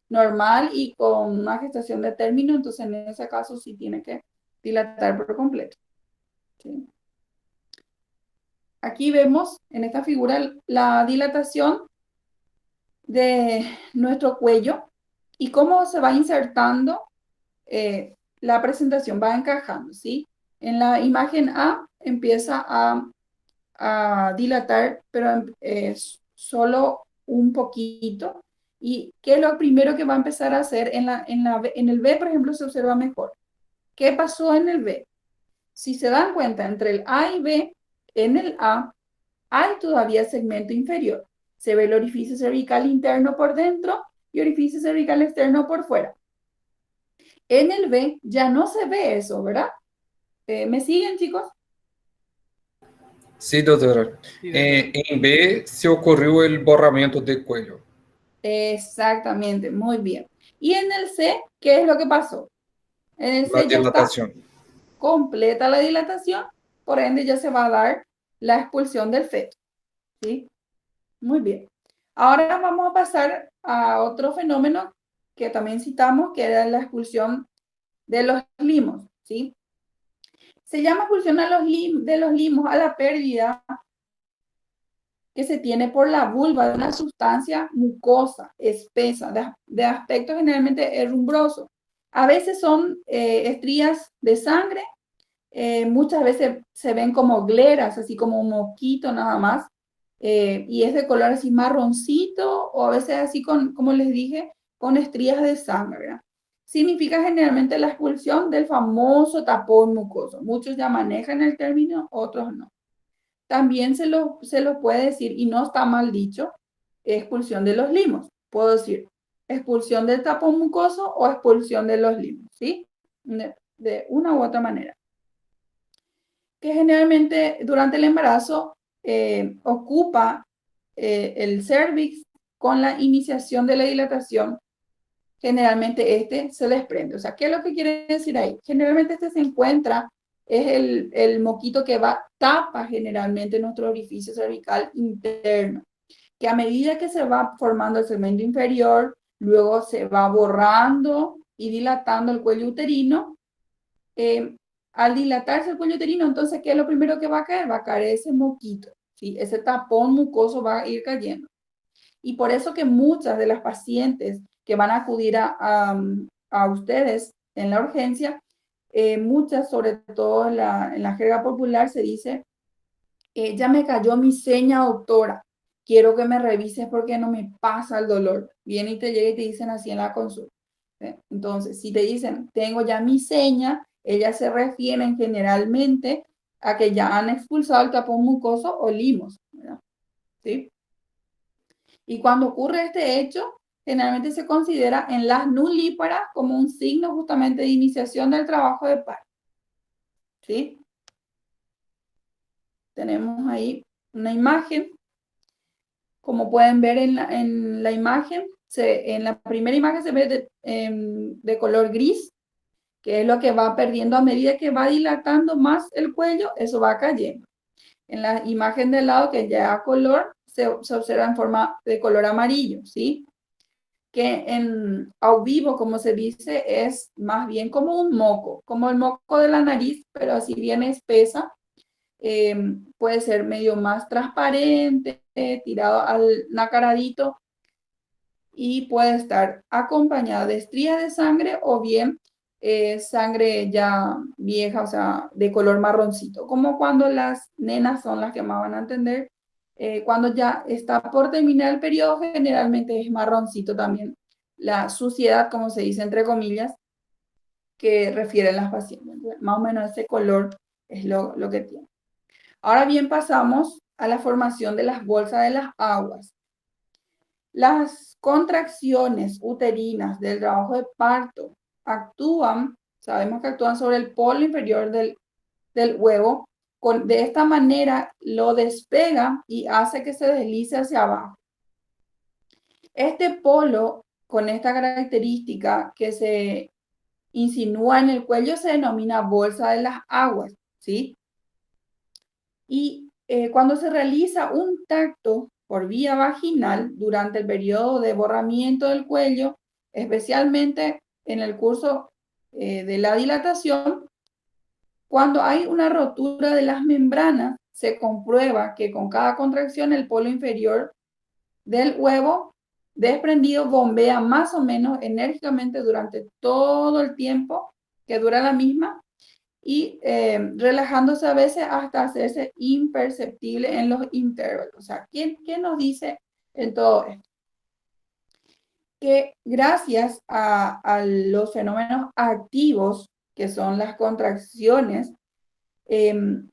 S1: normal y con una gestación de término, entonces en ese caso sí tiene que dilatar por completo, ¿sí? Aquí vemos en esta figura la dilatación de nuestro cuello y cómo se va insertando la presentación, va encajando, ¿sí? En la imagen A empieza a dilatar, pero solo un poquito. ¿Y qué es lo primero que va a empezar a hacer? En el B, por ejemplo, se observa mejor. ¿Qué pasó en el B? Si se dan cuenta, entre el A y B, en el A hay todavía segmento inferior. Se ve el orificio cervical interno por dentro y orificio cervical externo por fuera. En el B ya no se ve eso, ¿verdad? ¿Me siguen, chicos?
S3: Sí, doctora.
S5: Sí, doctora.
S3: En B se ocurrió el borramiento del cuello.
S1: Exactamente, muy bien. Y en el C, ¿qué es lo que pasó? En el
S3: La
S1: C ya está
S3: dilatación.
S1: completa la dilatación, por ende ya se va a dar la expulsión del feto, ¿sí? Muy bien. Ahora vamos a pasar a otro fenómeno que también citamos, que era la expulsión de los limos, ¿sí? Se llama expulsión de los limos a la pérdida que se tiene por la vulva de una sustancia mucosa, espesa, de aspecto generalmente herrumbroso, A veces son estrías de sangre, muchas veces se ven como gleras, así como un mosquito nada más, y es de color así marroncito, o a veces así con, como les dije, con estrías de sangre, ¿verdad? Significa generalmente la expulsión del famoso tapón mucoso. Muchos ya manejan el término, otros no. También se lo puede decir, y no está mal dicho, expulsión de los limos. Puedo decir expulsión del tapón mucoso o expulsión de los limos, ¿sí? De una u otra manera. Que generalmente durante el embarazo ocupa el cervix con la iniciación de la dilatación. Generalmente este se desprende. O sea, ¿qué es lo que quiere decir ahí? Generalmente este se encuentra, es el moquito que tapa generalmente nuestro orificio cervical interno, que a medida que se va formando el segmento inferior, luego se va borrando y dilatando el cuello uterino. Al dilatarse el cuello uterino, entonces, ¿qué es lo primero que va a caer? Va a caer ese moquito, ¿sí? Ese tapón mucoso va a ir cayendo. Y por eso que muchas de las pacientes que van a acudir a ustedes en la urgencia, muchas, sobre todo en la jerga popular, se dice, ya me cayó mi seña, doctora, quiero que me revises porque no me pasa el dolor. Viene y te llega y te dicen así en la consulta. Entonces, si te dicen, tengo ya mi seña, ellas se refieren generalmente a que ya han expulsado el tapón mucoso o limos, ¿verdad? ¿Sí? Y cuando ocurre este hecho, generalmente se considera en las nulíparas como un signo justamente de iniciación del trabajo de parto. ¿Sí? Tenemos ahí una imagen. Como pueden ver en la imagen, en la primera imagen se ve de color gris, que es lo que va perdiendo a medida que va dilatando más el cuello, eso va cayendo. En la imagen del lado, que ya a color, se observa en forma de color amarillo, ¿sí? Que en au vivo, como se dice, es más bien como un moco, como el moco de la nariz, pero así bien espesa. Puede ser medio más transparente, tirado al nacaradito, y puede estar acompañada de estrías de sangre o bien sangre ya vieja, o sea, de color marroncito, como cuando las nenas son las que más van a entender. Cuando ya está por terminar el periodo, generalmente es marroncito también. La suciedad, como se dice entre comillas, que refieren las pacientes. Más o menos ese color es lo que tiene. Ahora bien, pasamos a la formación de las bolsas de las aguas. Las contracciones uterinas del trabajo de parto sabemos que actúan sobre el polo inferior del huevo. De esta manera lo despega y hace que se deslice hacia abajo. Este polo, con esta característica que se insinúa en el cuello, se denomina bolsa de las aguas, ¿sí? Y cuando se realiza un tacto por vía vaginal durante el periodo de borramiento del cuello, especialmente en el curso de la dilatación, cuando hay una rotura de las membranas, se comprueba que con cada contracción el polo inferior del huevo desprendido bombea más o menos enérgicamente durante todo el tiempo que dura la misma, y relajándose a veces hasta hacerse imperceptible en los intervalos. O sea, ¿qué nos dice en todo esto? Que gracias a los fenómenos activos, que son las contracciones se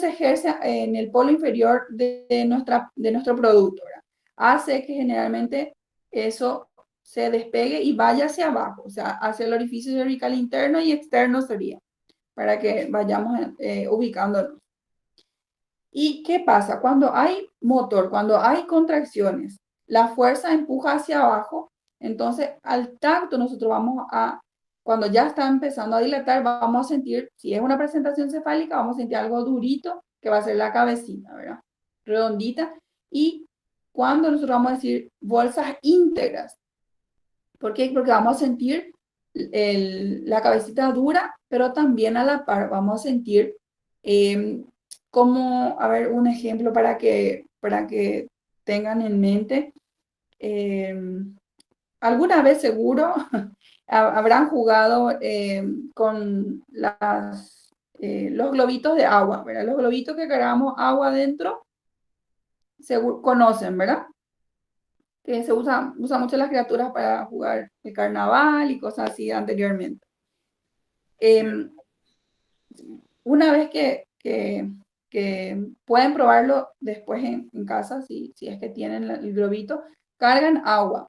S1: ejercen en el polo inferior de nuestro producto, ¿verdad? Hace que generalmente eso se despegue y vaya hacia abajo, o sea, hacia el orificio cervical interno y externo sería, para que vayamos ubicándonos. ¿Y qué pasa? Cuando hay motor, cuando hay contracciones, la fuerza empuja hacia abajo, entonces al tacto nosotros cuando ya está empezando a dilatar, vamos a sentir, si es una presentación cefálica, vamos a sentir algo durito, que va a ser la cabecita, ¿verdad? Redondita. Y cuando nosotros vamos a decir bolsas íntegras, ¿por qué? Porque vamos a sentir la cabecita dura, pero también a la par vamos a sentir como, a ver, un ejemplo para que tengan en mente. alguna vez seguro habrán jugado con los globitos de agua, ¿verdad? Los globitos que cargamos agua dentro, seguro, conocen, ¿verdad? Que se usa mucho las criaturas para jugar el carnaval y cosas así anteriormente. Una vez que pueden probarlo después en casa, si es que tienen el globito, cargan agua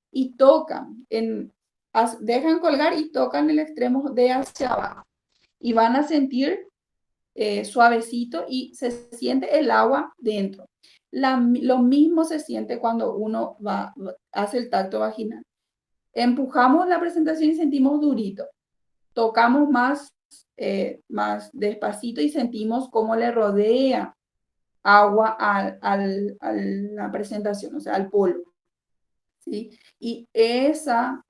S1: y tocan, dejan colgar y tocan el extremo de hacia abajo. Y van a sentir suavecito y se siente el agua dentro. Lo mismo se siente cuando uno hace el tacto vaginal. Empujamos la presentación y sentimos durito. Tocamos más despacito y sentimos cómo le rodea agua a la presentación, o sea, al polo. ¿Sí? Y esa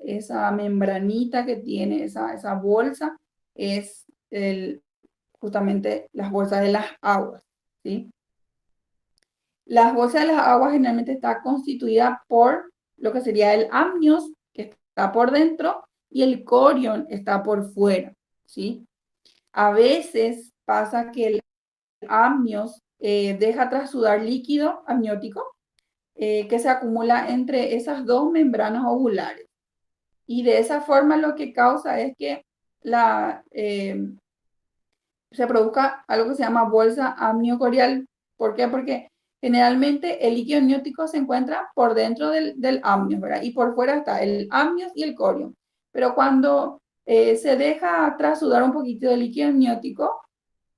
S1: membranita que tiene, esa bolsa, es justamente las bolsas de las aguas. ¿Sí? Las bolsas de las aguas generalmente está constituida por lo que sería el amnios, que está por dentro, y el corion está por fuera. ¿Sí? A veces pasa que el amnios deja trasudar líquido amniótico que se acumula entre esas dos membranas ovulares. Y de esa forma lo que causa es que se produzca algo que se llama bolsa amniocorial. ¿Por qué? Porque generalmente el líquido amniótico se encuentra por dentro del amnios, ¿verdad? Y por fuera está el amnios y el corion. Pero cuando se deja trasudar un poquito de líquido amniótico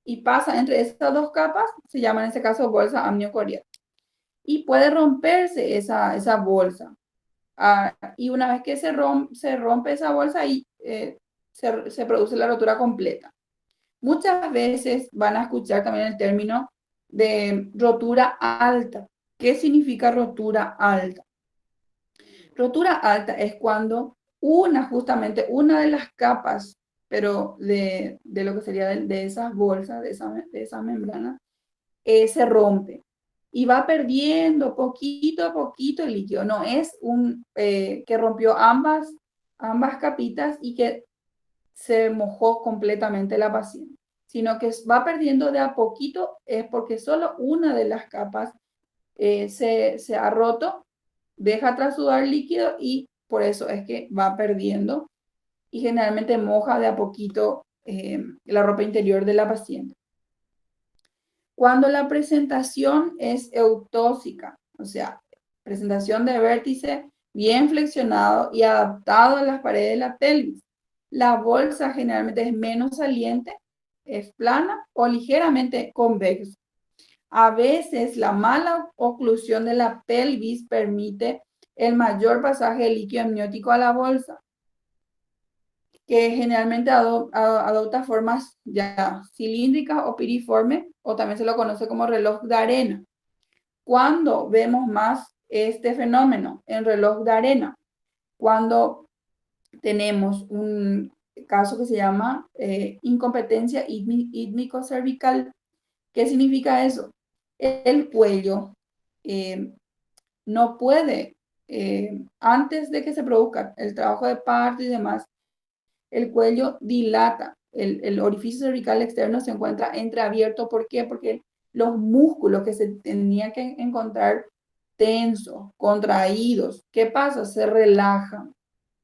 S1: y pasa entre estas dos capas, se llama en este caso bolsa amniocorial. Y puede romperse esa bolsa. Y una vez que se rompe esa bolsa, ahí se produce la rotura completa. Muchas veces van a escuchar también el término de rotura alta. ¿Qué significa rotura alta? Rotura alta es cuando justamente una de las capas, pero de lo que sería de esas bolsas, de esas membranas, se rompe y va perdiendo poquito a poquito el líquido. No es que rompió ambas capitas y que se mojó completamente la paciente, sino que va perdiendo de a poquito, es porque solo una de las capas se ha roto, deja trasudar líquido y por eso es que va perdiendo y generalmente moja de a poquito la ropa interior de la paciente. Cuando la presentación es eutóxica, o sea, presentación de vértice bien flexionado y adaptado a las paredes de la pelvis, la bolsa generalmente es menos saliente, es plana o ligeramente convexa. A veces la mala oclusión de la pelvis permite el mayor pasaje de líquido amniótico a la bolsa, que generalmente adopta formas ya cilíndricas o piriformes, o también se lo conoce como reloj de arena. ¿Cuándo vemos más este fenómeno en reloj de arena? Cuando tenemos un caso que se llama incompetencia ítmico-cervical. ¿Qué significa eso? El cuello no puede, antes de que se produzca el trabajo de parto y demás, el cuello dilata, el orificio cervical externo se encuentra entreabierto. ¿Por qué? Porque los músculos que se tenían que encontrar tensos, contraídos, ¿qué pasa? Se relajan,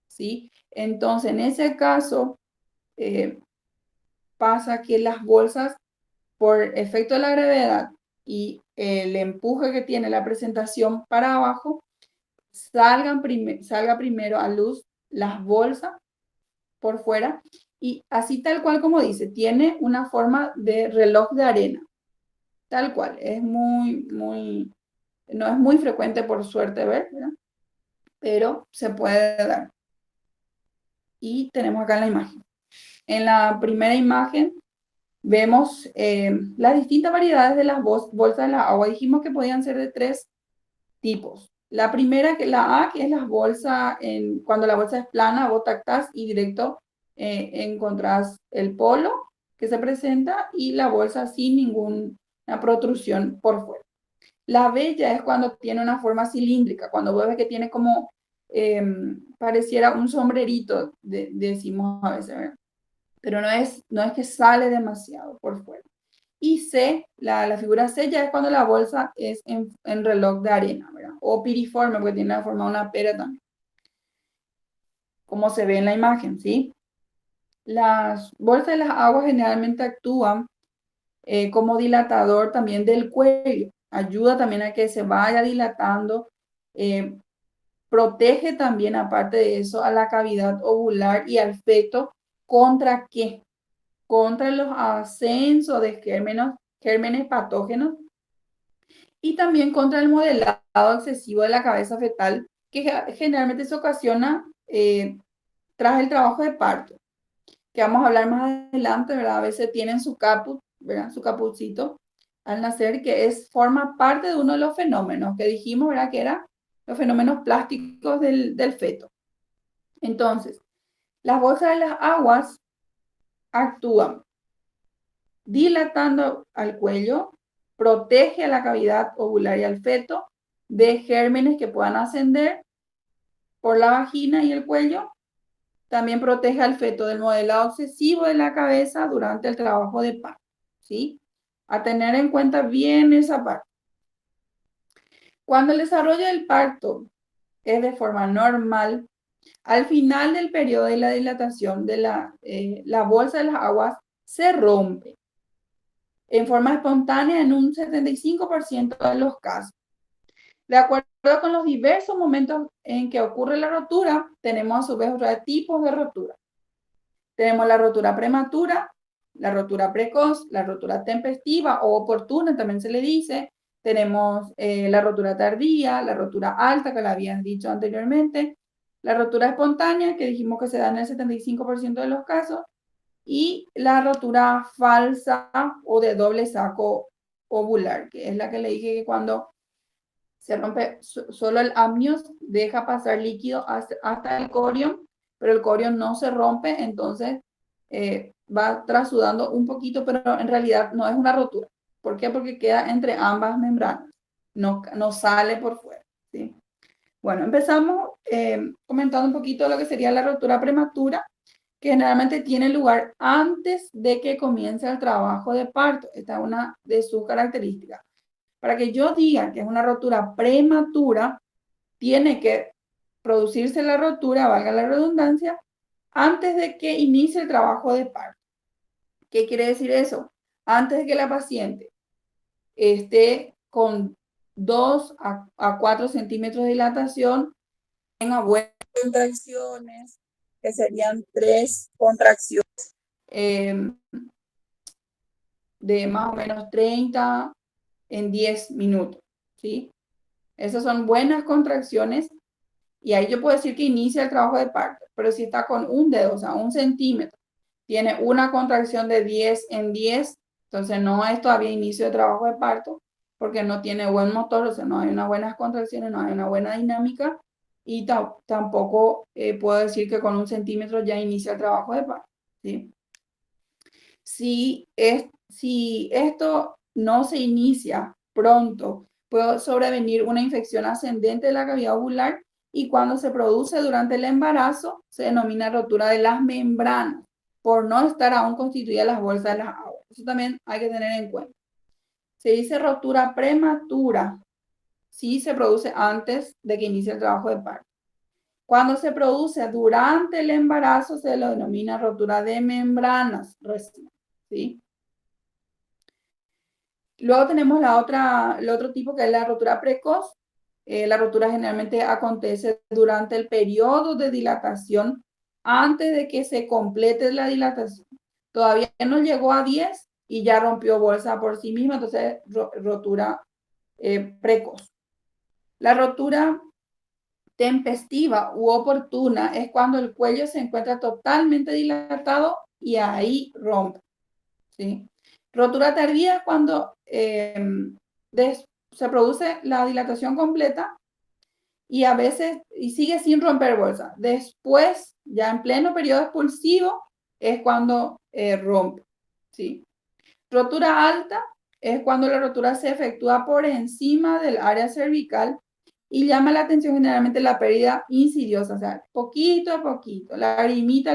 S1: ¿sí? Entonces, en ese caso, pasa que las bolsas, por efecto de la gravedad y el empuje que tiene la presentación para abajo, salga primero a luz las bolsas por fuera y así tal cual como dice, tiene una forma de reloj de arena, tal cual, es no es muy frecuente por suerte ver, ¿verdad? Pero se puede dar. Y tenemos acá en la imagen. En la primera imagen vemos las distintas variedades de las bolsas de la agua. Dijimos que podían ser de 3 tipos. La primera, la A, que es las bolsas, cuando la bolsa es plana, vos tactás y directo encontrás el polo que se presenta y la bolsa sin ninguna protrusión por fuera. La B ya es cuando tiene una forma cilíndrica, cuando vos ves que tiene como pareciera un sombrerito, decimos a veces, ¿verdad? Pero no es que sale demasiado por fuera. Y C, la figura C ya es cuando la bolsa es en reloj de arena, ¿verdad? O piriforme, porque tiene la forma de una pera también, como se ve en la imagen, ¿sí? Las bolsas de las aguas generalmente actúan como dilatador también del cuello. Ayuda también a que se vaya dilatando. Protege también, aparte de eso, a la cavidad ovular y al feto. ¿Contra qué? Contra los ascensos de gérmenes patógenos y también contra el modelado excesivo de la cabeza fetal, que generalmente se ocasiona tras el trabajo de parto, que vamos a hablar más adelante, ¿verdad? A veces tienen su caput, ¿verdad? Su capucito al nacer, que forma parte de uno de los fenómenos que dijimos, ¿verdad? Que eran los fenómenos plásticos del feto. Entonces, las bolsas de las aguas actúan dilatando al cuello, protege a la cavidad ovular y al feto de gérmenes que puedan ascender por la vagina y el cuello. También protege al feto del modelado excesivo de la cabeza durante el trabajo de parto, ¿sí? A tener en cuenta bien esa parte. Cuando el desarrollo del parto es de forma normal, al final del periodo de la dilatación de la bolsa de las aguas se rompe en forma espontánea en un 75% de los casos. De acuerdo con los diversos momentos en que ocurre la rotura, tenemos a su vez otros tipos de rotura. Tenemos la rotura prematura, la rotura precoz, la rotura tempestiva o oportuna, también se le dice. Tenemos la rotura tardía, la rotura alta, que la habían dicho anteriormente, la rotura espontánea, que dijimos que se da en el 75% de los casos, y la rotura falsa o de doble saco ovular, que es la que le dije que cuando se rompe solo el amnios, deja pasar líquido hasta el corion, pero el corion no se rompe, entonces va trasudando un poquito, pero en realidad no es una rotura. ¿Por qué? Porque queda entre ambas membranas, no sale por fuera, ¿sí? Bueno, empezamos comentando un poquito lo que sería la rotura prematura, que generalmente tiene lugar antes de que comience el trabajo de parto. Esta es una de sus características. Para que yo diga que es una rotura prematura, tiene que producirse la rotura, valga la redundancia, antes de que inicie el trabajo de parto. ¿Qué quiere decir eso? Antes de que la paciente esté con 2 a 4 centímetros de dilatación, tenga buenas contracciones, que serían 3 contracciones de más o menos 30 en 10 minutos, ¿sí? Esas son buenas contracciones y ahí yo puedo decir que inicia el trabajo de parto, pero si está con un dedo, o sea, 1 centímetro, tiene una contracción de 10 en 10, entonces no es todavía inicio de trabajo de parto, porque no tiene buen motor, o sea, no hay unas buenas contracciones, no hay una buena dinámica, y tampoco puedo decir que con 1 centímetro ya inicia el trabajo de parto, ¿sí? Si esto no se inicia pronto, puede sobrevenir una infección ascendente de la cavidad ovular y cuando se produce durante el embarazo se denomina rotura de las membranas por no estar aún constituidas las bolsas de las aguas. Eso también hay que tener en cuenta. Se dice rotura prematura si se produce antes de que inicie el trabajo de parto. Cuando se produce durante el embarazo se lo denomina rotura de membranas, ¿sí? Luego tenemos el otro tipo que es la rotura precoz. La rotura generalmente acontece durante el periodo de dilatación antes de que se complete la dilatación. Todavía no llegó a 10 y ya rompió bolsa por sí misma, entonces rotura precoz. La rotura tempestiva u oportuna es cuando el cuello se encuentra totalmente dilatado y ahí rompe, ¿sí? Rotura tardía es cuando se produce la dilatación completa y a veces sigue sin romper bolsa. Después, ya en pleno periodo expulsivo, es cuando rompe, ¿sí? Rotura alta es cuando la rotura se efectúa por encima del área cervical y llama la atención generalmente la pérdida insidiosa, o sea, poquito a poquito, lagrimita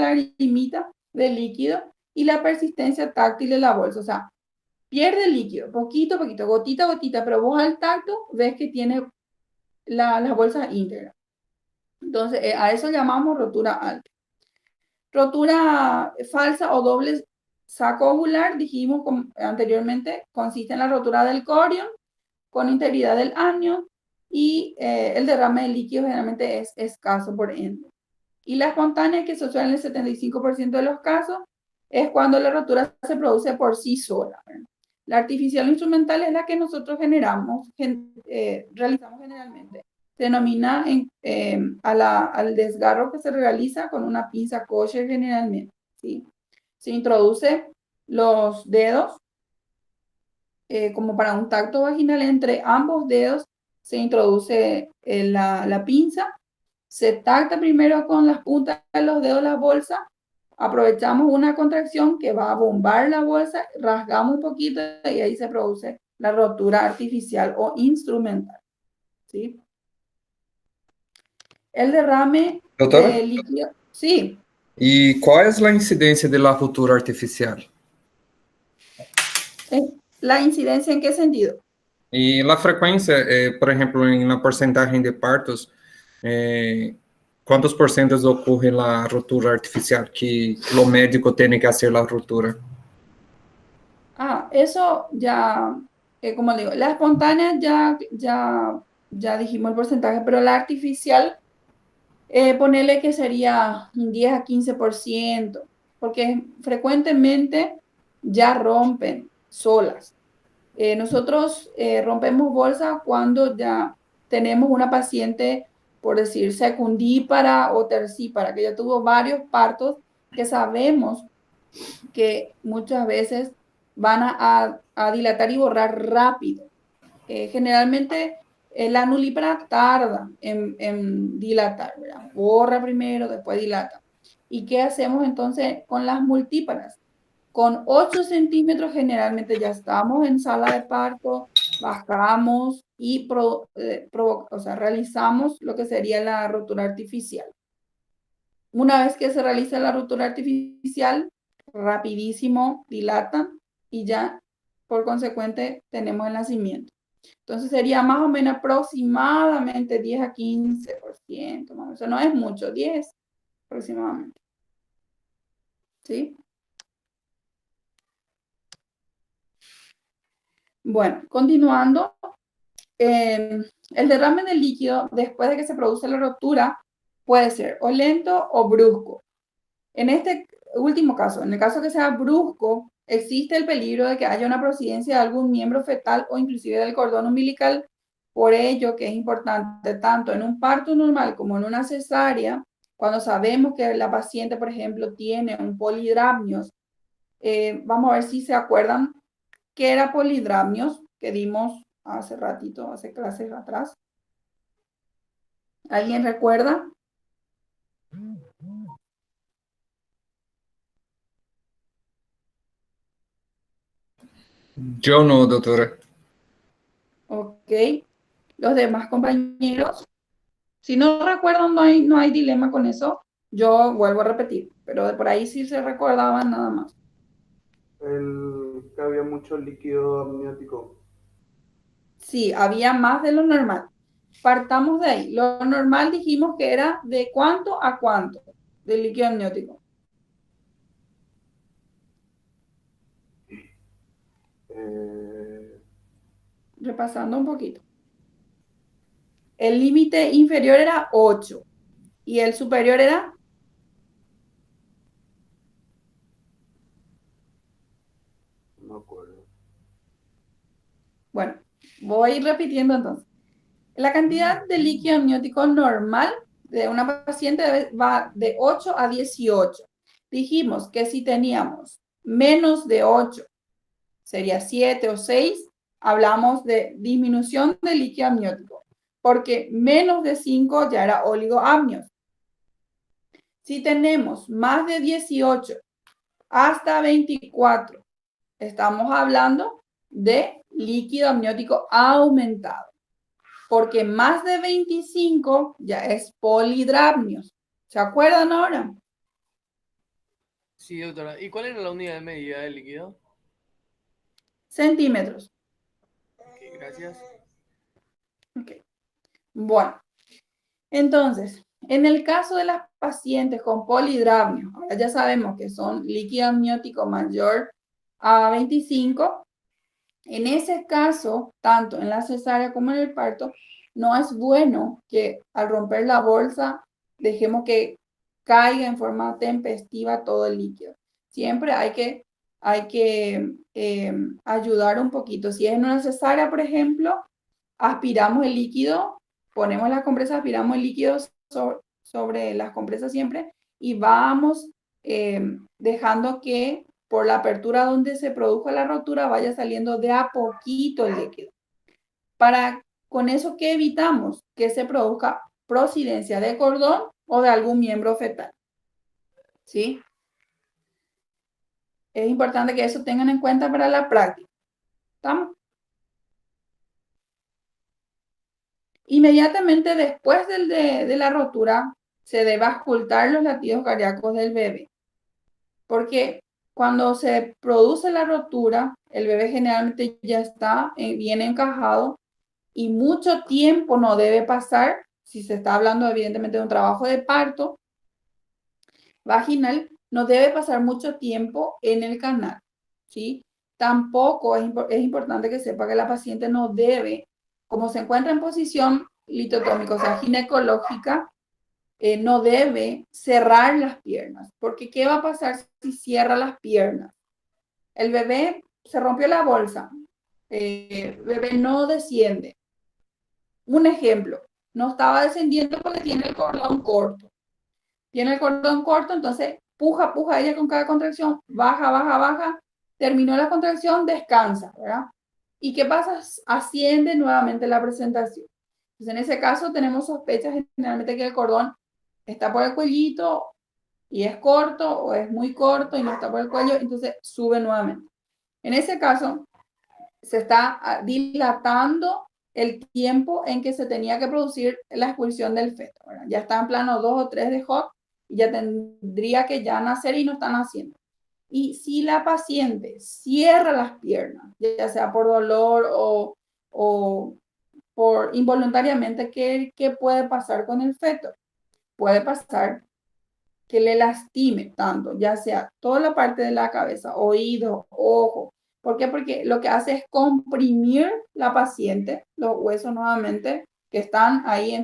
S1: de líquido y la persistencia táctil de la bolsa, o sea, pierde líquido, poquito a poquito, gotita a gotita, pero vos al tacto ves que tiene la bolsa íntegra. Entonces, a eso llamamos rotura alta. Rotura falsa o doble saco ovular, dijimos anteriormente, consiste en la rotura del corion con integridad del amnion y el derrame de líquido generalmente es escaso por ende. Y la espontánea, que se suele en el 75% de los casos, es cuando la rotura se produce por sí sola, ¿verdad? La artificial o instrumental es la que nosotros realizamos generalmente. Se denomina al desgarro que se realiza con una pinza kosher generalmente, ¿sí? Se introduce los dedos como para un tacto vaginal. Entre ambos dedos se introduce la pinza, se tacta primero con las puntas de los dedos la bolsa, aprovechamos una contracción que va a bombar la bolsa, rasgamos un poquito y ahí se produce la rotura artificial o instrumental, ¿sí? El derrame
S3: Doutora?
S1: de líquido, sí.
S3: E qual é a incidência de la ruptura artificial?
S1: ¿La incidencia en qué sentido?
S3: E la frequência, por exemplo, na porcentagem de partos, quantos porcentos ocorre la ruptura artificial que o médico tem que fazer la ruptura?
S1: Eso ya, como digo, la espontánea ya dijimos el porcentaje, pero la artificial, ponele que sería un 10 a 15%, porque frecuentemente ya rompen solas. Nosotros rompemos bolsa cuando ya tenemos una paciente, por decir, secundípara o tercípara, que ya tuvo varios partos, que sabemos que muchas veces van a dilatar y borrar rápido. Generalmente la nulípara tarda en dilatar, ¿verdad? Borra primero, después dilata. ¿Y qué hacemos entonces con las multíparas? Con 8 centímetros generalmente ya estamos en sala de parto, bajamos y realizamos lo que sería la rotura artificial. Una vez que se realiza la rotura artificial, rapidísimo dilatan y ya por consecuente tenemos el nacimiento. Entonces sería más o menos aproximadamente 10 a 15%, ¿no? Eso no es mucho, 10 aproximadamente. ¿Sí? Bueno, continuando, el derrame de líquido después de que se produce la ruptura puede ser o lento o brusco. En este último caso, en el caso que sea brusco, existe el peligro de que haya una prosidencia de algún miembro fetal o inclusive del cordón umbilical. Por ello que es importante tanto en un parto normal como en una cesárea, cuando sabemos que la paciente, por ejemplo, tiene un polidramnios, vamos a ver si se acuerdan qué era polidramnios, que dimos hace ratito, hace clases atrás. ¿Alguien recuerda?
S3: Yo no, doutora.
S1: Ok. Los demás compañeros, si no recuerdan, no hay dilema con eso. Yo vuelvo a repetir, pero de por ahí sí se recordaban nada más.
S5: Que había mucho líquido amniótico.
S1: Sí, había más de lo normal. Partamos de ahí. Lo normal dijimos que era de cuánto a cuánto de líquido amniótico. Repasando un poquito. El límite inferior era 8 y el superior era...
S5: No me acuerdo.
S1: Bueno, voy a ir repitiendo entonces. La cantidad de líquido amniótico normal de una paciente va de 8 a 18. Dijimos que si teníamos menos de 8, sería 7 o 6, hablamos de disminución de líquido amniótico, porque menos de 5 ya era oligoamnios. Si tenemos más de 18 hasta 24, estamos hablando de líquido amniótico aumentado. porque más de 25 ya es polidramnios. ¿Se acuerdan ahora?
S6: Sí, doctora. ¿Y cuál era la unidad de medida del líquido?
S1: Centímetros.
S6: Ok, gracias.
S1: Ok. Bueno, entonces, en el caso de las pacientes con polidramnio, ahora ya sabemos que son líquido amniótico mayor a 25. En ese caso, tanto en la cesárea como en el parto, no es bueno que al romper la bolsa dejemos que caiga en forma tempestiva todo el líquido. Siempre hay que ayudar un poquito. Si es en una cesárea, por ejemplo, aspiramos el líquido, ponemos las compresas, aspiramos el líquido sobre las compresas siempre y vamos dejando que por la apertura donde se produjo la rotura vaya saliendo de a poquito el líquido. Con eso, ¿qué evitamos? Que se produzca prosidencia de cordón o de algún miembro fetal. ¿Sí? Es importante que eso tengan en cuenta para la práctica. ¿Estamos? Inmediatamente después de la rotura, se debe auscultar los latidos cardíacos del bebé. Porque cuando se produce la rotura, el bebé generalmente ya está bien encajado y mucho tiempo no debe pasar, si se está hablando evidentemente de un trabajo de parto vaginal, no debe pasar mucho tiempo en el canal, ¿sí? Tampoco es importante que sepa que la paciente no debe, como se encuentra en posición litotómica, o sea, ginecológica, no debe cerrar las piernas, porque ¿qué va a pasar si cierra las piernas? El bebé se rompió la bolsa, el bebé no desciende. Un ejemplo, no estaba descendiendo porque tiene el cordón corto. Tiene el cordón corto, entonces puja ella con cada contracción, baja, terminó la contracción, descansa, ¿verdad? ¿Y qué pasa? Asciende nuevamente la presentación. Entonces, en ese caso tenemos sospechas generalmente que el cordón está por el cuellito y es corto o es muy corto y no está por el cuello, entonces sube nuevamente. En ese caso, se está dilatando el tiempo en que se tenía que producir la expulsión del feto, ¿verdad? Ya está en plano 2 o 3 de Hock y ya tendría que ya nacer y no está naciendo. Y si la paciente cierra las piernas, ya sea por dolor o por involuntariamente, ¿qué puede pasar con el feto? Puede pasar que le lastime tanto, ya sea toda la parte de la cabeza, oído, ojo. ¿Por qué? Porque lo que hace es comprimir la paciente, los huesos nuevamente, que están ahí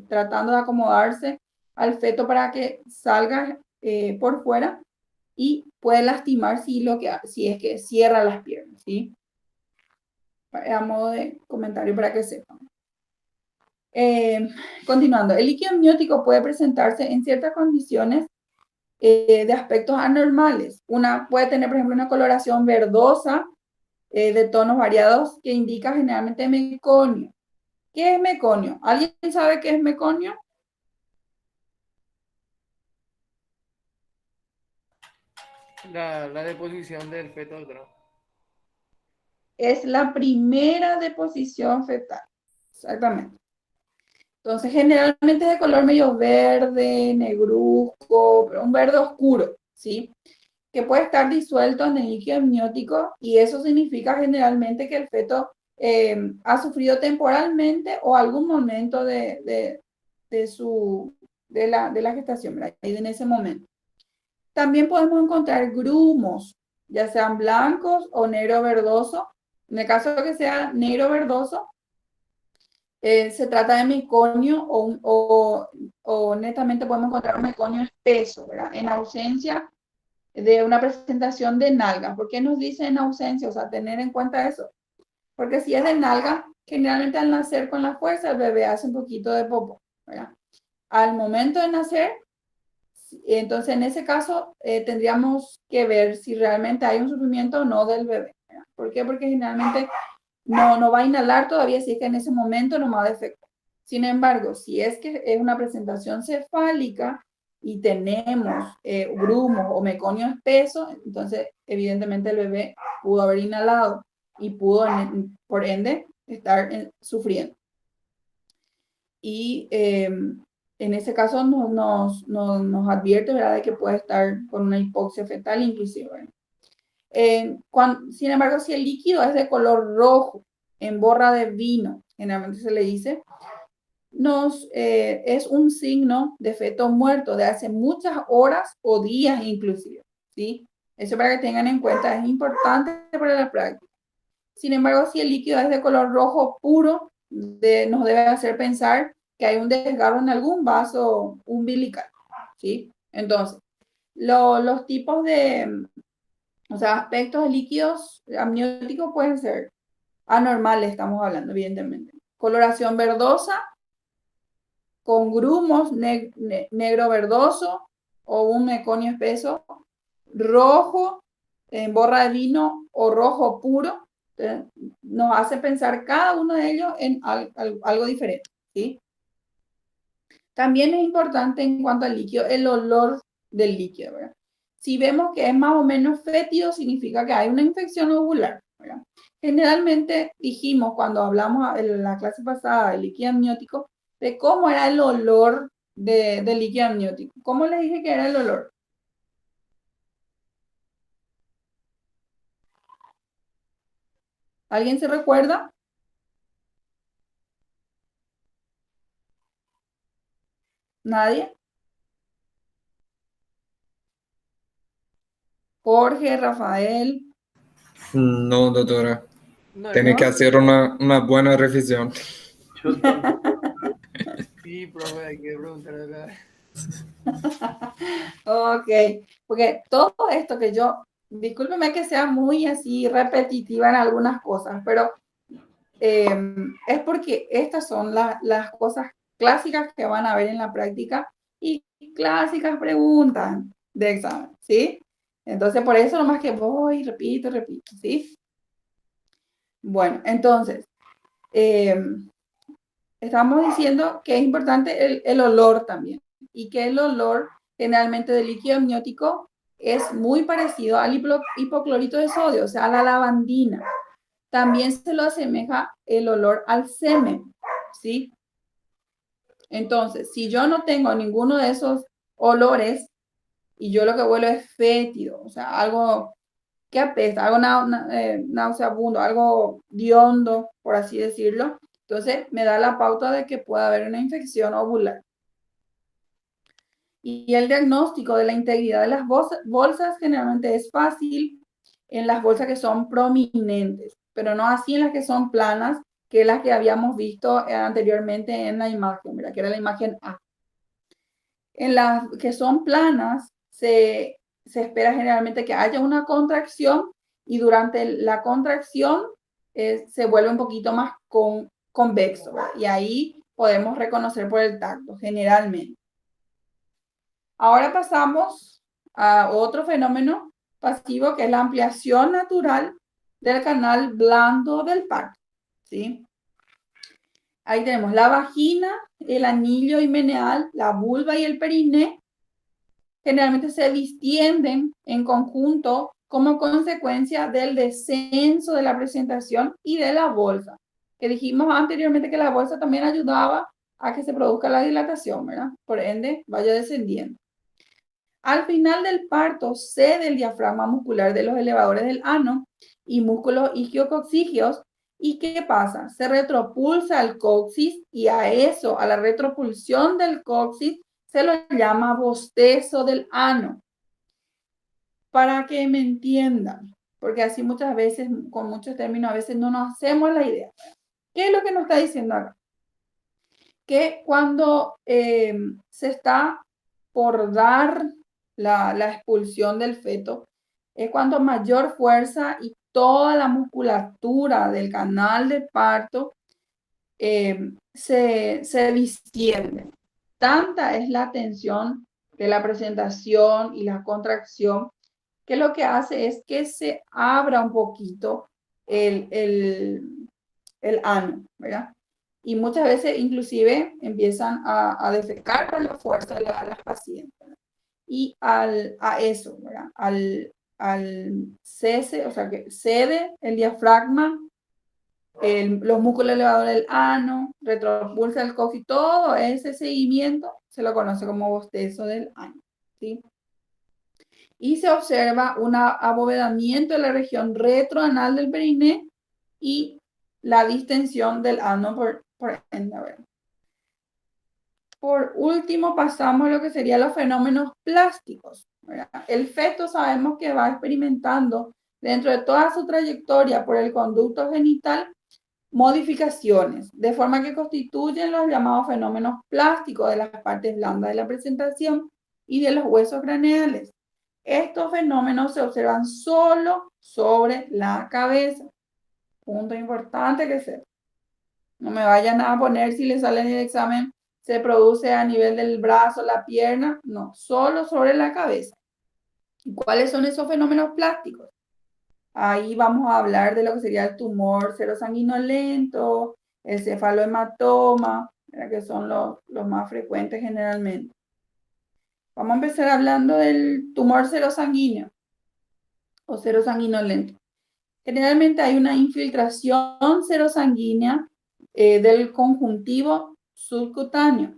S1: tratando de acomodarse al feto para que salga por fuera y puede lastimar si es que cierra las piernas, ¿sí? A modo de comentario para que sepan. Continuando, el líquido amniótico puede presentarse en ciertas condiciones de aspectos anormales. Puede tener, por ejemplo, una coloración verdosa de tonos variados que indica generalmente meconio. ¿Qué es meconio? ¿Alguien sabe qué es meconio?
S6: La deposición del feto, doctora.
S1: Es la primera deposición fetal. Exactamente. Entonces, generalmente es de color medio verde, negruzco, pero un verde oscuro, ¿sí? Que puede estar disuelto en el líquido amniótico y eso significa generalmente que el feto ha sufrido temporalmente o algún momento de la gestación, ¿verdad? En ese momento. También podemos encontrar grumos, ya sean blancos o negro verdoso. En el caso de que sea negro verdoso, se trata de meconio o netamente podemos encontrar un meconio espeso, ¿verdad? En ausencia de una presentación de nalga. ¿Por qué nos dice en ausencia? O sea, tener en cuenta eso. Porque si es de nalga, generalmente al nacer con la fuerza, el bebé hace un poquito de popo, ¿verdad? Al momento de nacer, entonces en ese caso tendríamos que ver si realmente hay un sufrimiento o no del bebé, ¿verdad? ¿Por qué? Porque generalmente no va a inhalar todavía si es que en ese momento no va a defecto. Sin embargo, si es que es una presentación cefálica y tenemos grumos o meconio espeso, entonces evidentemente el bebé pudo haber inhalado y pudo, por ende, estar sufriendo. Y en ese caso nos advierte, ¿verdad?, de que puede estar con una hipoxia fetal inclusive. Sin embargo, si el líquido es de color rojo, en borra de vino, generalmente se le dice, es un signo de feto muerto de hace muchas horas o días inclusive, ¿sí? Eso para que tengan en cuenta, es importante para la práctica. Sin embargo, si el líquido es de color rojo puro, nos debe hacer pensar que hay un desgarro en algún vaso umbilical, ¿sí? Entonces, los tipos de, o sea, aspectos de líquidos amnióticos pueden ser anormales, estamos hablando, evidentemente. Coloración verdosa, con grumos negro verdoso o un meconio espeso, rojo, en borra de vino o rojo puro. Entonces, nos hace pensar cada uno de ellos en algo diferente, ¿sí? También es importante en cuanto al líquido, el olor del líquido, ¿verdad? Si vemos que es más o menos fétido, significa que hay una infección ovular, ¿verdad? Generalmente dijimos cuando hablamos en la clase pasada del líquido amniótico, de cómo era el olor del líquido amniótico. ¿Cómo les dije que era el olor? ¿Alguien se recuerda? ¿Nadie? Jorge, Rafael.
S3: No, doctora.
S6: No,
S3: Tiene que
S1: ¿No?
S3: hacer una buena revisión.
S5: Yo tampoco.
S6: sí, profe, hay que preguntar acá.
S1: Ok, porque todo esto que discúlpeme que sea muy así repetitiva en algunas cosas, pero es porque estas son las cosas clásicas que van a ver en la práctica y clásicas preguntas de examen, ¿sí? Entonces, por eso nomás que voy, repito, ¿sí? Bueno, entonces, estamos diciendo que es importante el olor también, y que el olor generalmente del líquido amniótico es muy parecido al hipoclorito de sodio, o sea, a la lavandina. También se lo asemeja el olor al semen, ¿sí? Entonces, si yo no tengo ninguno de esos olores y yo lo que huelo es fétido, o sea, algo que apesta, algo nauseabundo, algo hediondo, por así decirlo, entonces me da la pauta de que puede haber una infección ovular. Y el diagnóstico de la integridad de las bolsas generalmente es fácil en las bolsas que son prominentes, pero no así en las que son planas, que es las que habíamos visto anteriormente en la imagen, ¿verdad? Que era la imagen A. En las que son planas se espera generalmente que haya una contracción y durante la contracción se vuelve un poquito más convexo, ¿verdad? Y ahí podemos reconocer por el tacto, generalmente. Ahora pasamos a otro fenómeno pasivo que es la ampliación natural del canal blando del parto, ¿sí? Ahí tenemos la vagina, el anillo himeneal, la vulva y el periné. Generalmente se distienden en conjunto como consecuencia del descenso de la presentación y de la bolsa, que dijimos anteriormente que la bolsa también ayudaba a que se produzca la dilatación, ¿verdad? Por ende, vaya descendiendo. Al final del parto cede el diafragma muscular de los elevadores del ano y músculos isquiococcígeos. ¿Y qué pasa? Se retropulsa el coxis y a la retropulsión del coxis, se lo llama bostezo del ano. Para que me entiendan, porque así muchas veces, con muchos términos, a veces no nos hacemos la idea. ¿Qué es lo que nos está diciendo acá? Que cuando se está por dar la expulsión del feto, es cuando mayor fuerza y toda la musculatura del canal de parto se distiende. Tanta es la tensión de la presentación y la contracción que lo que hace es que se abra un poquito el ano, ¿verdad? Y muchas veces inclusive empiezan a defecar con la fuerza de las pacientes. Y a eso, ¿verdad? Al cese, o sea, que cede el diafragma los músculos elevadores del ano, retropulsa el coxis, todo ese seguimiento se lo conoce como bostezo del ano, ¿sí? Y se observa un abovedamiento de la región retroanal del periné y la distensión del ano por ende. Por último, pasamos a lo que serían los fenómenos plásticos, ¿verdad? El feto sabemos que va experimentando dentro de toda su trayectoria por el conducto genital modificaciones, de forma que constituyen los llamados fenómenos plásticos de las partes blandas de la presentación y de los huesos craneales. Estos fenómenos se observan solo sobre la cabeza. Punto importante que sepa. No me vayan a poner si le sale en el examen, se produce a nivel del brazo, la pierna. No, solo sobre la cabeza. ¿Y cuáles son esos fenómenos plásticos? Ahí vamos a hablar de lo que sería el tumor serosanguinolento, el cefalohematoma, que son los más frecuentes generalmente. Vamos a empezar hablando del tumor serosanguíneo o serosanguinolento. Generalmente hay una infiltración serosanguínea del conjuntivo subcutáneo.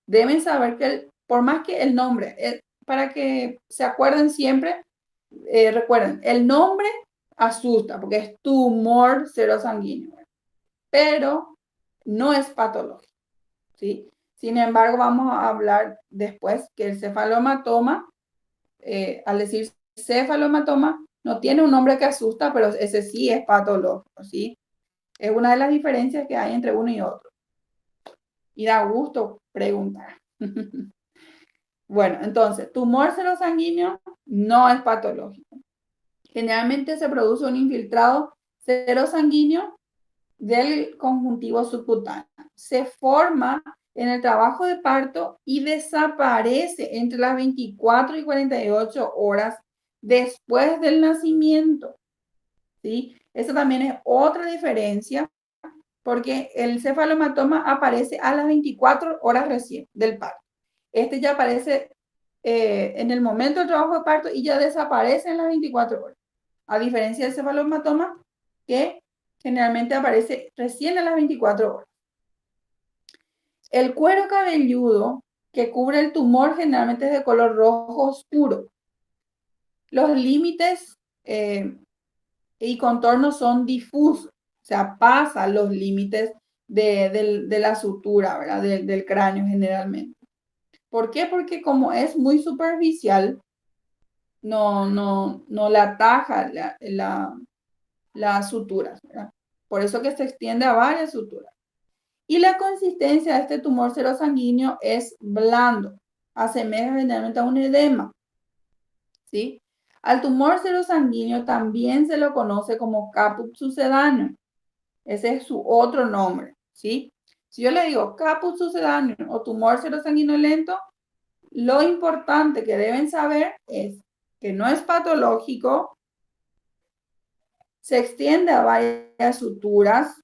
S1: Deben saber que, por más que el nombre, para que se acuerden siempre, recuerden, el nombre asusta porque es tumor serosanguíneo, pero no es patológico, ¿sí? Sin embargo, vamos a hablar después que el cefalohematoma, al decir cefalohematoma, no tiene un nombre que asusta, pero ese sí es patológico, ¿sí? Es una de las diferencias que hay entre uno y otro. Y da gusto preguntar. Bueno, entonces, tumor serosanguíneo no es patológico. Generalmente se produce un infiltrado serosanguíneo del conjuntivo subcutáneo. Se forma en el trabajo de parto y desaparece entre las 24 y 48 horas después del nacimiento, ¿sí? Esa también es otra diferencia, porque el cefalohematoma aparece a las 24 horas recién del parto. Este ya aparece en el momento del trabajo de parto y ya desaparece en las 24 horas. A diferencia del cefalohematoma, que generalmente aparece recién a las 24 horas. El cuero cabelludo que cubre el tumor generalmente es de color rojo oscuro. Los límites y contornos son difusos, o sea, pasan los límites de la sutura, ¿verdad? Del cráneo generalmente. ¿Por qué? Porque como es muy superficial, no la ataja las suturas, ¿verdad? Por eso que se extiende a varias suturas. Y la consistencia de este tumor serosanguíneo es blando, asemeja generalmente a un edema, ¿sí? Al tumor serosanguíneo también se lo conoce como caput sucedáneo. Ese es su otro nombre, ¿sí? Si yo le digo caput sucedáneo o tumor serosanguinolento, lo importante que deben saber es que no es patológico, se extiende a varias suturas,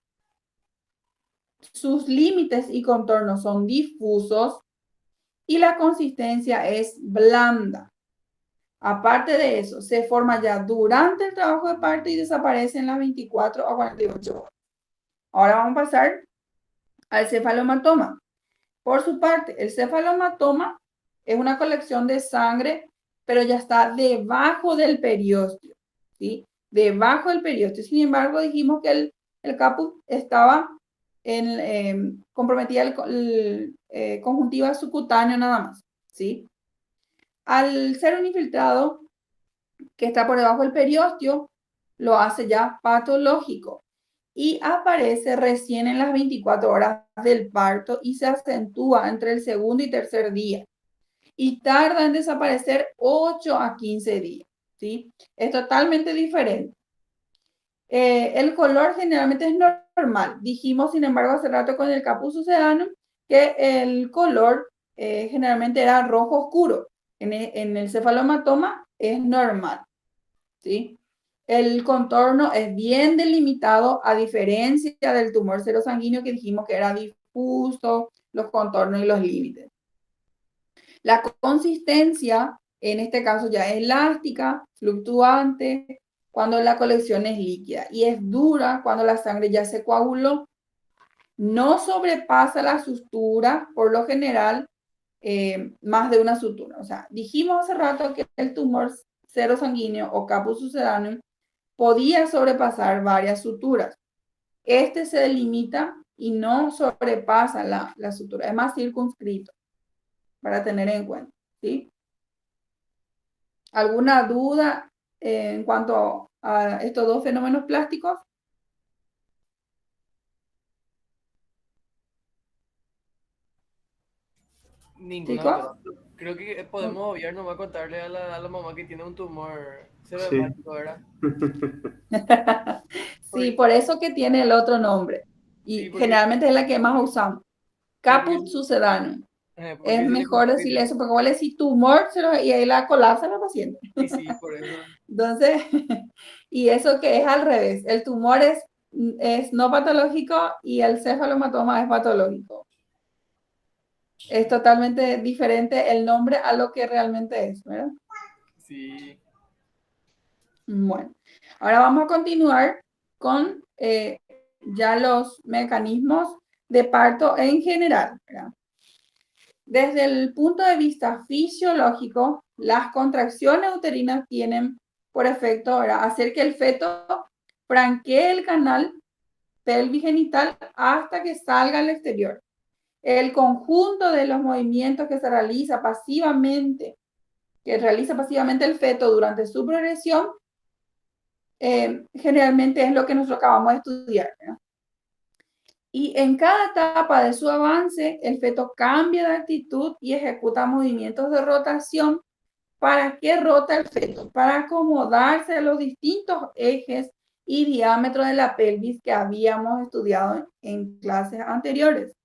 S1: sus límites y contornos son difusos y la consistencia es blanda. Aparte de eso, se forma ya durante el trabajo de parto y desaparece en las 24 a 48 horas. Ahora vamos a pasar al cefalohematoma. Por su parte, el cefalohematoma es una colección de sangre, pero ya está debajo del periósteo, ¿sí? Debajo del periósteo. Sin embargo, dijimos que el caput estaba comprometida el conjuntiva subcutáneo nada más, ¿sí? Al ser un infiltrado que está por debajo del periósteo, lo hace ya patológico y aparece recién en las 24 horas del parto y se acentúa entre el segundo y tercer día y tarda en desaparecer 8 a 15 días, ¿sí? Es totalmente diferente. El color generalmente es normal. Dijimos, sin embargo, hace rato con el caput sucedáneo que el color generalmente era rojo oscuro. En el cefalohematoma es normal, ¿sí? El contorno es bien delimitado a diferencia del tumor serosanguíneo que dijimos que era difuso, los contornos y los límites. La consistencia, en este caso ya es elástica, fluctuante, cuando la colección es líquida y es dura cuando la sangre ya se coaguló. No sobrepasa la sutura, por lo general, más de una sutura. O sea, dijimos hace rato que el tumor serosanguíneo o caput succedaneum podía sobrepasar varias suturas. Este se delimita y no sobrepasa la sutura, es más circunscrito para tener en cuenta, ¿sí? ¿Alguna duda en cuanto a estos dos fenómenos plásticos?
S6: Ninguna,
S1: ¿Chicos?
S6: doctora. Creo que podemos obviar nomás contarle a la mamá que tiene un tumor
S5: Sí.
S6: cerebrático, ¿verdad?
S1: Sí,
S6: Porque-
S1: por eso que tiene el otro nombre.
S6: sí,
S1: Y
S6: porque,
S1: generalmente es la que más usamos.
S6: sí, porque,
S1: Caput succedaneum. Es
S6: porque se le
S1: mejor decirle
S6: complica.
S1: eso, porque vos le decís tumor y ahí la colapsa la paciente.
S6: Y sí, por eso.
S1: Entonces, y eso que es al revés. El tumor es no patológico y el cefalomatoma es patológico. Es totalmente diferente el nombre a lo que realmente es, ¿verdad?
S6: Sí.
S1: Bueno, ahora vamos a continuar con ya los mecanismos de parto en general, ¿verdad? Desde el punto de vista fisiológico, las contracciones uterinas tienen por efecto, ¿verdad?, hacer que el feto franquee el canal pelvigenital hasta que salga al exterior. El conjunto de los movimientos que realiza pasivamente el feto durante su progresión, generalmente es lo que nosotros acabamos de estudiar, ¿verdad? Y en cada etapa de su avance, el feto cambia de actitud y ejecuta movimientos de rotación. ¿Para qué rota el feto? Para acomodarse a los distintos ejes y diámetros de la pelvis que habíamos estudiado en clases anteriores.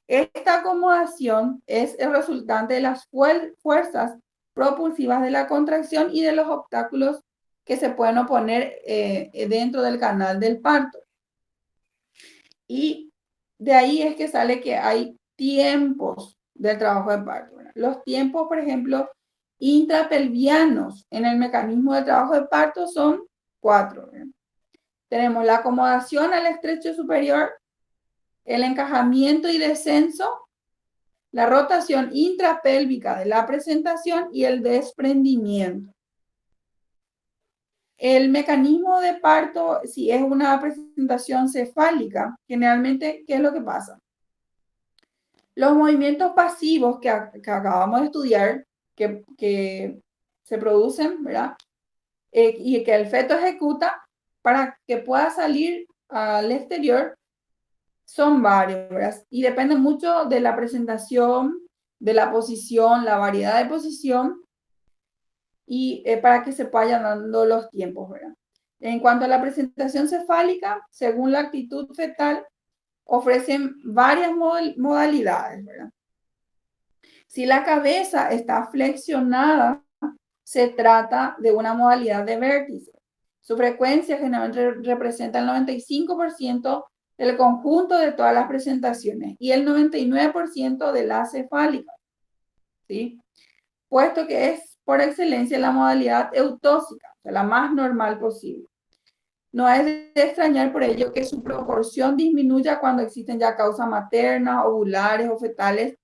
S1: Esta acomodación es el resultante de las fuerzas propulsivas de la contracción y de los obstáculos que se pueden oponer dentro del canal del parto. Y de ahí es que sale que hay tiempos del trabajo de parto, ¿verdad? Los tiempos, por ejemplo, intrapelvianos en el mecanismo de trabajo de parto son 4, ¿verdad? Tenemos la acomodación al estrecho superior, el encajamiento y descenso, la rotación intrapélvica de la presentación y el desprendimiento. El mecanismo de parto, si es una presentación cefálica, generalmente, ¿qué es lo que pasa? Los movimientos pasivos que acabamos de estudiar, que se producen, ¿verdad? Y que el feto ejecuta para que pueda salir al exterior, son varios, ¿verdad? Y depende mucho de la presentación, de la posición, la variedad de posición, y para que se vayan dando los tiempos, ¿verdad? En cuanto a la presentación cefálica, según la actitud fetal, ofrecen varias modalidades, ¿verdad? Si la cabeza está flexionada, se trata de una modalidad de vértice. Su frecuencia generalmente representa el 95% del conjunto de todas las presentaciones y el 99% de las cefálicas, ¿sí? Puesto que es por excelencia la modalidad eutóxica, o sea, la más normal posible. No es de extrañar por ello que su proporción disminuya cuando existen ya causas maternas, ovulares o fetales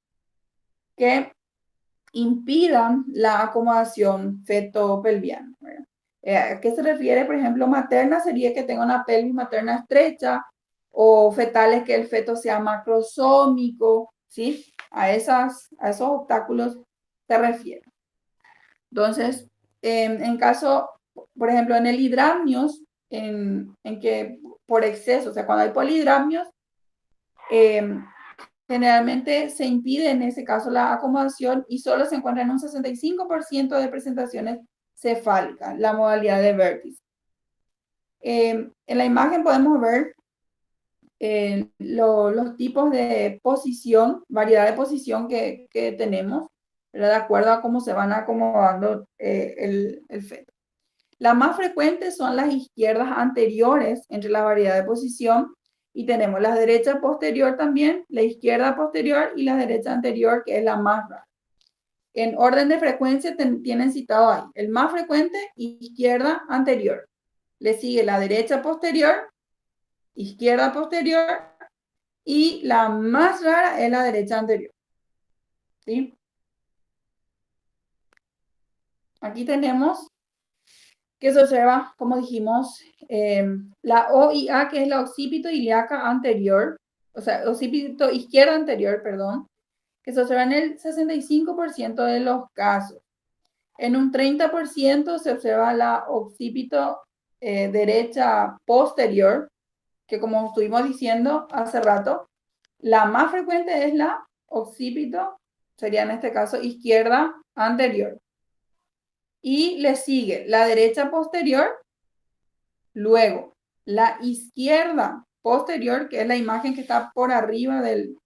S1: que impidan la acomodación feto-pelviana. ¿A qué se refiere? Por ejemplo, materna sería que tenga una pelvis materna estrecha, o fetales que el feto sea macrosómico, ¿sí? A esos obstáculos se refiere. Entonces, en caso, por ejemplo, en el hidramnios, en que por exceso, o sea, cuando hay polidramnios, generalmente se impide en ese caso la acomodación y solo se encuentra en un 65% de presentaciones cefálicas, la modalidad de vértice. En la imagen podemos ver los tipos de posición, variedad de posición que tenemos, ¿verdad? De acuerdo a cómo se van acomodando el feto. Las más frecuentes son las izquierdas anteriores entre la variedad de posición, y tenemos la derecha posterior también, la izquierda posterior y la derecha anterior, que es la más rara. En orden de frecuencia tienen citado ahí, el más frecuente, izquierda anterior. le sigue la derecha posterior, izquierda posterior, y la más rara es la derecha anterior. ¿Sí? Aquí tenemos que se observa, como dijimos, la OIA, que es la occipito ilíaca anterior, o sea, occipito izquierda anterior, perdón, que se observa en el 65% de los casos. En un 30% se observa la occipito derecha posterior, que como estuvimos diciendo hace rato, la más frecuente es la occipito, sería en este caso izquierda anterior. Y le sigue la derecha posterior, luego la izquierda posterior, que es la imagen que está por arriba de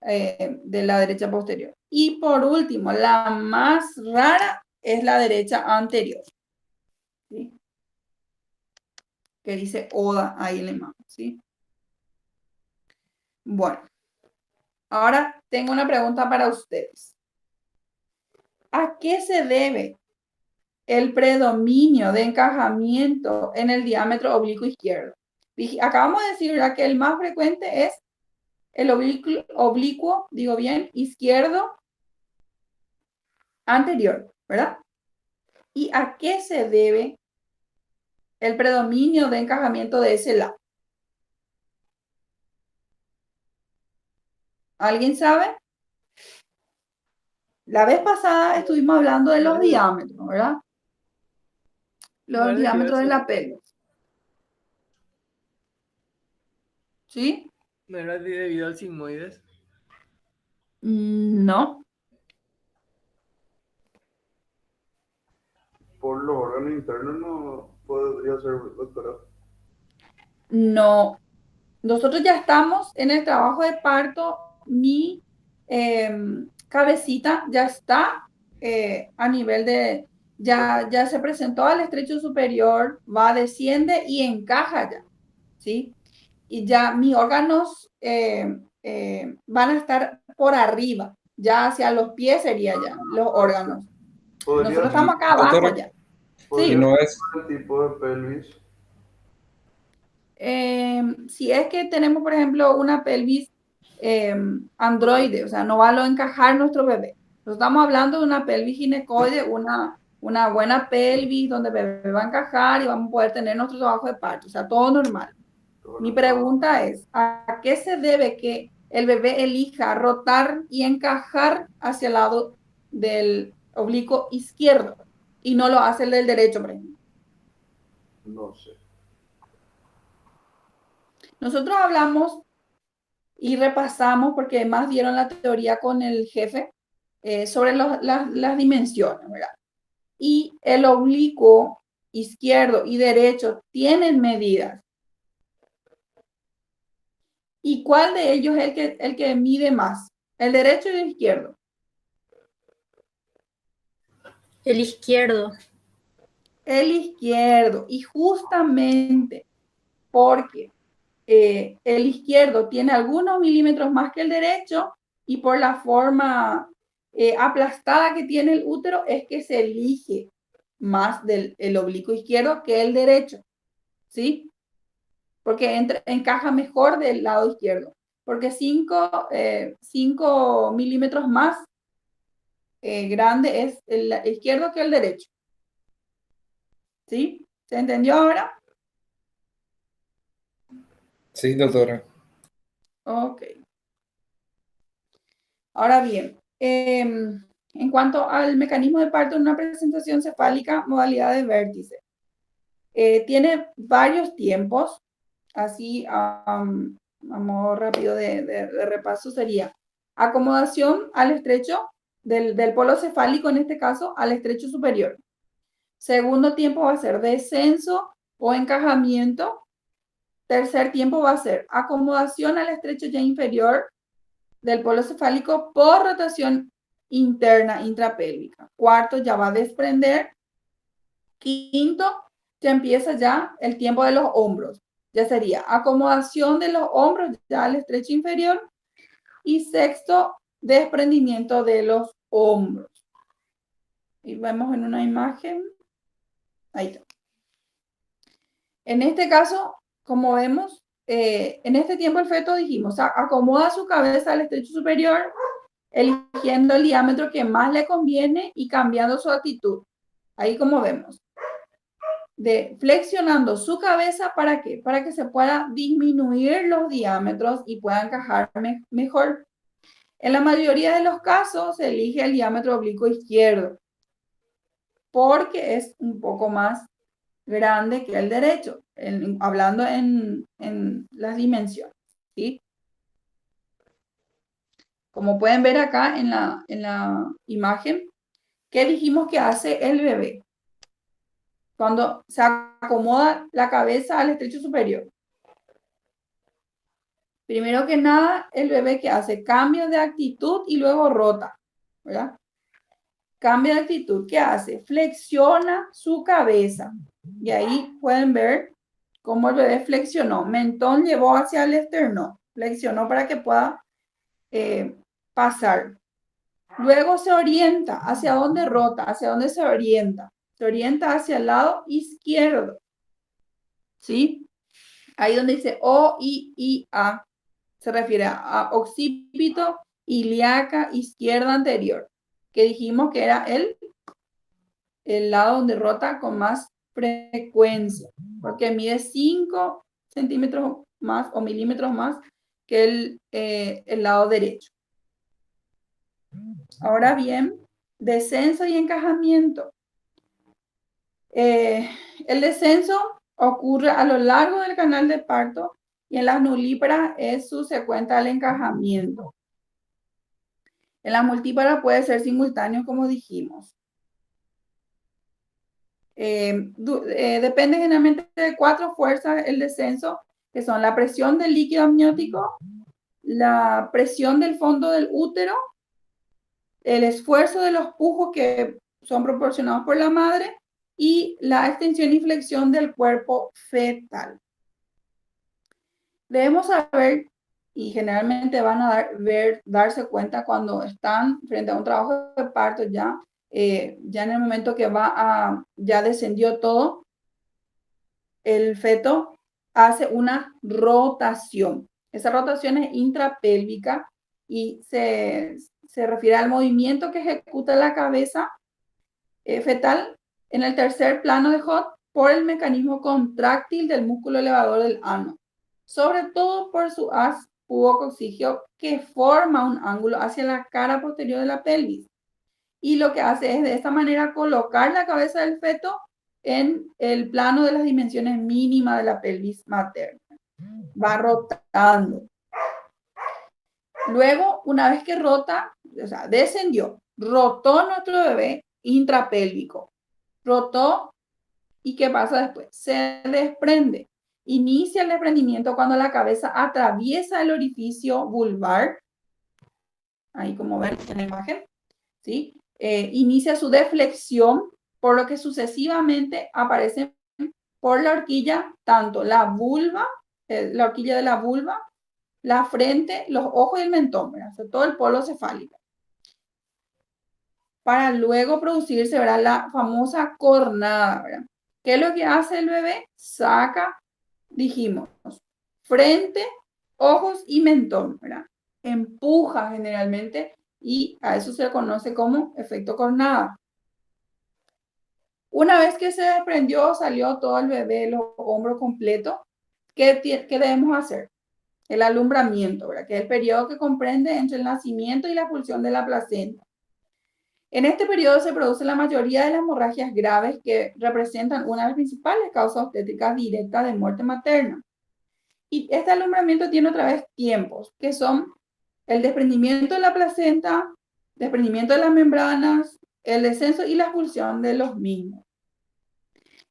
S1: la derecha posterior. Y por último, la más rara es la derecha anterior. ¿Sí? Que dice ODA ahí en la imagen. ¿Sí? Bueno, ahora tengo una pregunta para ustedes. ¿A qué se debe el predominio de encajamiento en el diámetro oblicuo izquierdo? Acabamos de decir, ¿verdad?, que el más frecuente es el oblicuo, digo bien, izquierdo anterior, ¿verdad? ¿Y a qué se debe el predominio de encajamiento de ese lado? ¿Alguien sabe? La vez pasada estuvimos hablando de los diámetros, ¿verdad? Los diámetros de la pelvis. ¿Sí?
S6: ¿No era debido al sigmoides?
S1: No.
S5: Por los órganos internos no podría ser, doctora.
S1: No. Nosotros ya estamos en el trabajo de parto. Mi cabecita ya está a nivel de, ya se presentó al estrecho superior, va, desciende y encaja ya, ¿sí? Y ya mis órganos van a estar por arriba, ya hacia los pies sería ya, los órganos. Nosotros estamos acá abajo
S3: Doctora,
S1: ya.
S3: y
S1: Sí.
S3: no es,
S5: El tipo de pelvis.
S1: Si es que tenemos, por ejemplo, una pelvis androide, o sea, no va a encajar nuestro bebé. Nos estamos hablando de una pelvis ginecoide, una buena pelvis donde el bebé va a encajar y vamos a poder tener nuestro trabajo de parto, o sea, todo normal. Mi pregunta es, ¿a qué se debe que el bebé elija rotar y encajar hacia el lado del oblicuo izquierdo y no lo hace el del derecho, por ejemplo?
S5: No sé.
S1: Nosotros hablamos y repasamos, porque además dieron la teoría con el jefe, sobre las dimensiones, ¿verdad? Y el oblicuo izquierdo y derecho tienen medidas. ¿Y cuál de ellos es el que mide más? ¿El derecho y el izquierdo?
S7: El izquierdo.
S1: El izquierdo. Y justamente porque el izquierdo tiene algunos milímetros más que el derecho y por la forma aplastada que tiene el útero es que se elige más el oblicuo izquierdo que el derecho, ¿sí? Porque encaja mejor del lado izquierdo, porque 5 milímetros más grande es el izquierdo que el derecho, ¿sí? ¿Se entendió ahora?
S3: sí, doctora.
S1: Ok. Ahora bien, en cuanto al mecanismo de parto en una presentación cefálica, modalidad de vértice, tiene varios tiempos, así a modo rápido de repaso sería acomodación al estrecho del polo cefálico, en este caso, al estrecho superior. Segundo tiempo va a ser descenso o encajamiento. Tercer tiempo va a ser acomodación al estrecho ya inferior del polo cefálico por rotación interna intrapélvica. Cuarto, ya va a desprender. Quinto, ya empieza ya el tiempo de los hombros. Ya sería acomodación de los hombros ya al estrecho inferior. Y sexto, desprendimiento de los hombros. Y vemos en una imagen. Ahí está. En este caso, como vemos, en este tiempo el feto, dijimos, acomoda su cabeza al estrecho superior, eligiendo el diámetro que más le conviene y cambiando su actitud. Ahí como vemos, flexionando su cabeza, ¿para qué? Para que se pueda disminuir los diámetros y pueda encajar mejor. En la mayoría de los casos se elige el diámetro oblicuo izquierdo, porque es un poco más grande que el derecho, hablando en las dimensiones, ¿sí? Como pueden ver acá en la imagen, ¿qué dijimos que hace el bebé? Cuando se acomoda la cabeza al estrecho superior. Primero que nada, el bebé que hace cambio de actitud y luego rota, ¿verdad? Cambio de actitud, ¿qué hace? Flexiona su cabeza. Y ahí pueden ver cómo el bebé flexionó. Mentón llevó hacia el esterno. Flexionó para que pueda pasar. Luego se orienta. ¿Hacia dónde rota? ¿Hacia dónde se orienta? Se orienta hacia el lado izquierdo. ¿Sí? Ahí donde dice O, I, A. Se refiere a occipito, ilíaca, izquierda anterior. Que dijimos que era el lado donde rota con más frecuencia. Porque mide 5 centímetros más o milímetros más que el lado derecho. Ahora bien, descenso y encajamiento. El descenso ocurre a lo largo del canal de parto y en las nulíparas es subsecuente al encajamiento. En la multípara puede ser simultáneo, como dijimos. Depende generalmente de 4 fuerzas el descenso, que son la presión del líquido amniótico, la presión del fondo del útero, el esfuerzo de los pujos que son proporcionados por la madre y la extensión y flexión del cuerpo fetal. Debemos saber, y generalmente van a darse cuenta cuando están frente a un trabajo de parto ya en el momento que ya descendió todo, el feto hace una rotación. Esa rotación es intrapélvica y se refiere al movimiento que ejecuta la cabeza fetal en el tercer plano de Hodt por el mecanismo contráctil del músculo elevador del ano, sobre todo por su haz pubococcígeo que forma un ángulo hacia la cara posterior de la pelvis. Y lo que hace es de esta manera colocar la cabeza del feto en el plano de las dimensiones mínimas de la pelvis materna. Va rotando. Luego, una vez que rota, o sea, descendió, rotó nuestro bebé intrapélvico. Rotó, ¿y qué pasa después? Se desprende. Inicia el desprendimiento cuando la cabeza atraviesa el orificio vulvar. Ahí como ven en la imagen, ¿sí? Inicia su deflexión, por lo que sucesivamente aparecen por la horquilla tanto la vulva, la horquilla de la vulva, la frente, los ojos y el mentón, ¿verdad? O sea, todo el polo cefálico. Para luego producirse, ¿verdad?, la famosa cornada, ¿verdad? ¿Qué es lo que hace el bebé? Saca, dijimos, frente, ojos y mentón, ¿verdad? Empuja generalmente y a eso se le conoce como efecto cornada. Una vez que se desprendió, salió todo el bebé, los hombros completos, ¿qué debemos hacer? El alumbramiento, ¿verdad?, que es el periodo que comprende entre el nacimiento y la expulsión de la placenta. En este periodo se produce la mayoría de las hemorragias graves que representan una de las principales causas obstétricas directas de muerte materna. Y este alumbramiento tiene otra vez tiempos, que son el desprendimiento de la placenta, desprendimiento de las membranas, el descenso y la expulsión de los mismos.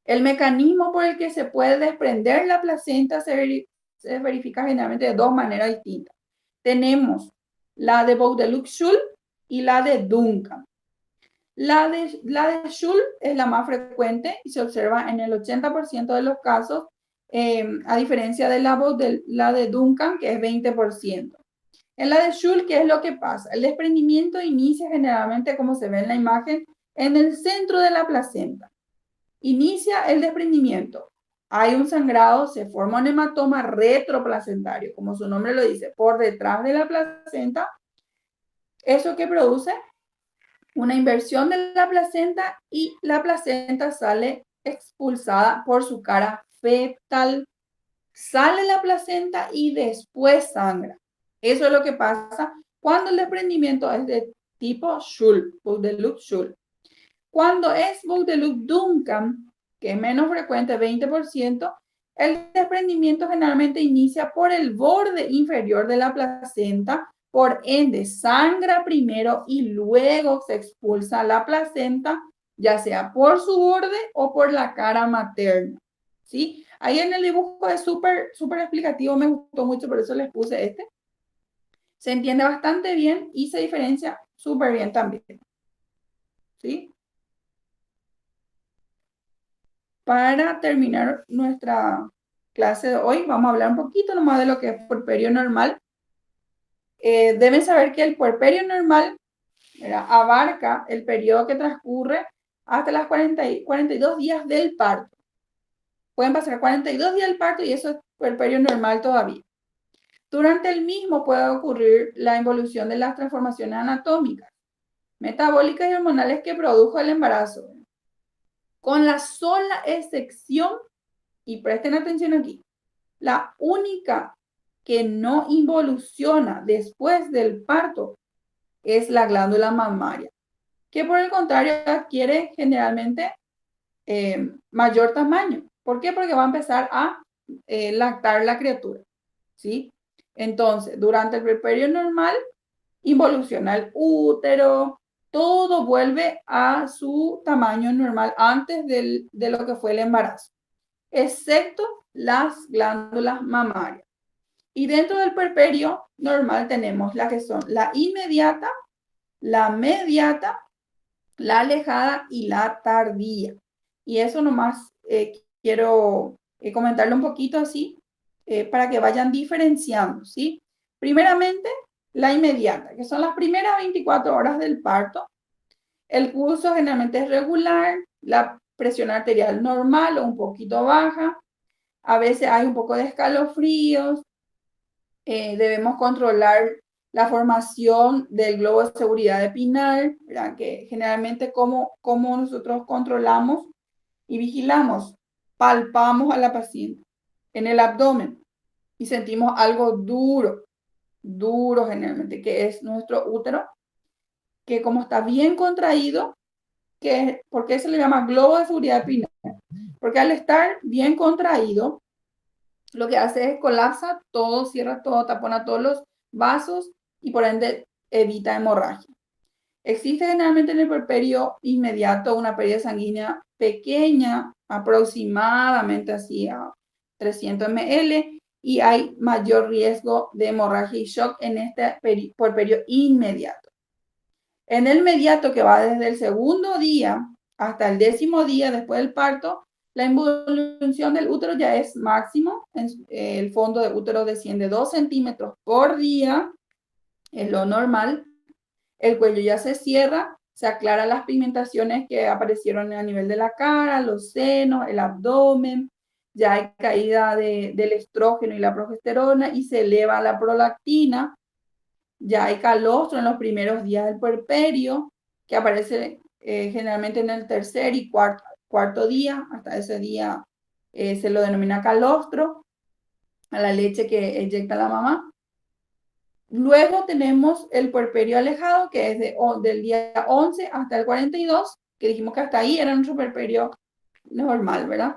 S1: El mecanismo por el que se puede desprender la placenta se verifica generalmente de 2 maneras distintas. Tenemos la de Bowdeluck-Schultz y la de Duncan. La de Schultz es la más frecuente y se observa en el 80% de los casos, a diferencia de la de Duncan, que es 20%. En la de Schultz, ¿qué es lo que pasa? El desprendimiento inicia generalmente, como se ve en la imagen, en el centro de la placenta. Inicia el desprendimiento. hay un sangrado, se forma un hematoma retroplacentario, como su nombre lo dice, por detrás de la placenta. ¿Eso qué produce? Una inversión de la placenta y la placenta sale expulsada por su cara fetal. Sale la placenta y después sangra. Eso es lo que pasa cuando el desprendimiento es de tipo Schüll, Buchdeluck-Schüll. Cuando es Buchdeluck-Duncan, que es menos frecuente, 20%, el desprendimiento generalmente inicia por el borde inferior de la placenta, por ende sangra primero y luego se expulsa la placenta, ya sea por su borde o por la cara materna, ¿sí? Ahí en el dibujo es súper explicativo, me gustó mucho, por eso les puse este. Se entiende bastante bien y se diferencia súper bien también, ¿sí? Para terminar nuestra clase de hoy, vamos a hablar un poquito nomás de lo que es puerperio normal. Deben saber que el puerperio normal, ¿verdad?, abarca el periodo que transcurre hasta las 42 días del parto. Pueden pasar 42 días del parto y eso es puerperio normal todavía. Durante el mismo puede ocurrir la involución de las transformaciones anatómicas, metabólicas y hormonales que produjo el embarazo, con la sola excepción, y presten atención aquí, la única que no involuciona después del parto es la glándula mamaria, que por el contrario adquiere generalmente mayor tamaño. ¿Por qué? Porque va a empezar a lactar la criatura, ¿sí? Entonces, durante el puerperio normal, involuciona el útero, todo vuelve a su tamaño normal antes de lo que fue el embarazo, excepto las glándulas mamarias. Y dentro del puerperio normal tenemos las que son la inmediata, la mediata, la alejada y la tardía. Y eso nomás quiero comentarlo un poquito así para que vayan diferenciando, ¿sí? Primeramente, la inmediata, que son las primeras 24 horas del parto. El pulso generalmente es regular, la presión arterial normal o un poquito baja. A veces hay un poco de escalofríos. Debemos controlar la formación del globo de seguridad epinal, ¿verdad?, que generalmente como nosotros controlamos y vigilamos, palpamos a la paciente en el abdomen y sentimos algo duro generalmente, que es nuestro útero, que como está bien contraído, ¿por qué se le llama globo de seguridad epinal? Porque al estar bien contraído, lo que hace es colapsa todo, cierra todo, tapona todos los vasos y por ende evita hemorragia. Existe generalmente en el puerperio inmediato una pérdida sanguínea pequeña, aproximadamente así a 300 ml, y hay mayor riesgo de hemorragia y shock en este puerperio inmediato. En el mediato, que va desde el segundo día hasta el 10º día después del parto, la involución del útero ya es máximo. El fondo de útero desciende 2 centímetros por día, es lo normal. El cuello ya se cierra, se aclaran las pigmentaciones que aparecieron a nivel de la cara, los senos, el abdomen, ya hay caída del estrógeno y la progesterona y se eleva la prolactina, ya hay calostro en los primeros días del puerperio, que aparece generalmente en el tercer y cuarto día, hasta ese día se lo denomina calostro, a la leche que inyecta la mamá. Luego tenemos el puerperio alejado, que es del día 11 hasta el 42, que dijimos que hasta ahí era nuestro puerperio normal, ¿verdad?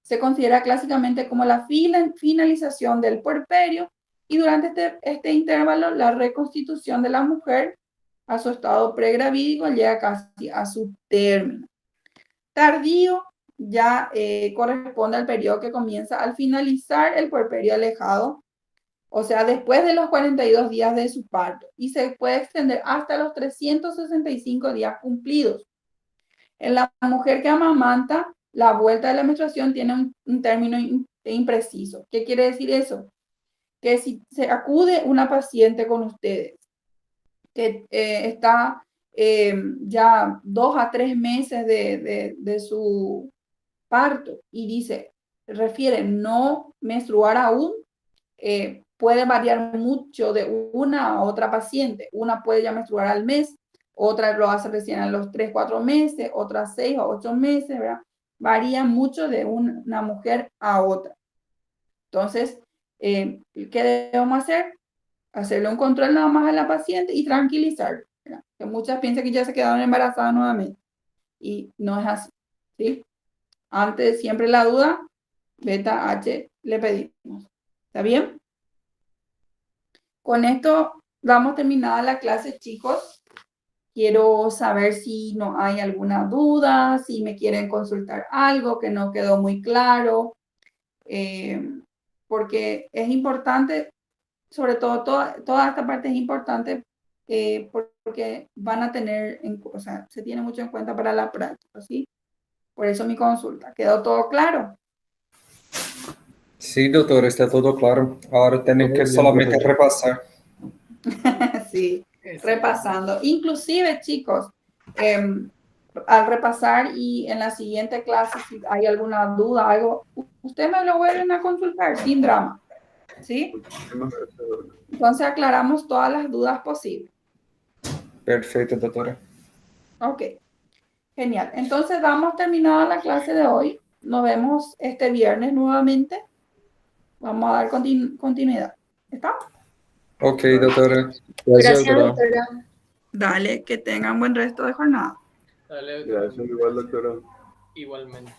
S1: Se considera clásicamente como la finalización del puerperio y durante este intervalo la reconstitución de la mujer a su estado pregravídico llega casi a su término. Tardío ya corresponde al periodo que comienza al finalizar el puerperio alejado, o sea, después de los 42 días de su parto, y se puede extender hasta los 365 días cumplidos. En la mujer que amamanta, la vuelta de la menstruación tiene un término impreciso. ¿Qué quiere decir eso? Que si se acude una paciente con ustedes que está ya 2 a 3 meses de su parto y dice, refiere no menstruar aún, puede variar mucho de una a otra paciente. Una puede ya menstruar al mes, otra lo hace recién a los 3, 4 meses, otra 6 o 8 meses, ¿verdad? Varía mucho de una mujer a otra. Entonces, ¿qué debemos hacer? Hacerle un control nada más a la paciente y tranquilizar, ¿verdad? Que muchas piensan que ya se quedaron embarazadas nuevamente y no es así, ¿sí? Antes, siempre la duda, beta H le pedimos. ¿Está bien? Con esto damos terminada la clase, chicos. Quiero saber si no hay alguna duda, si me quieren consultar algo que no quedó muy claro, porque es importante, sobre todo toda esta parte es importante porque van a tener, o sea, se tiene mucho en cuenta para la práctica, ¿sí? Por eso mi consulta. ¿Quedó todo claro?
S3: Sí, doctor, está todo claro. Ahora tengo
S5: Todo
S3: que
S5: bien,
S3: solamente
S5: profesor.
S3: repasar.
S1: Sí,
S6: Exacto.
S1: repasando. Inclusive, chicos, al repasar y en la siguiente clase, si hay alguna duda, algo, ustedes me lo vuelven a consultar sin drama, ¿sí?
S5: Muchísimas gracias, doctora.
S1: Entonces aclaramos todas las dudas posibles.
S3: Perfecto, doctora.
S1: Ok, genial. Entonces damos terminada la clase de hoy. Nos vemos este viernes nuevamente. Vamos a dar continuidad. ¿Está?
S3: Ok, doctora.
S4: Gracias,
S7: Gracias,
S4: doctora.
S7: doctora.
S1: Dale, que tengan buen resto de jornada.
S6: Dale,
S5: Gracias, igual, doctora.
S6: igualmente.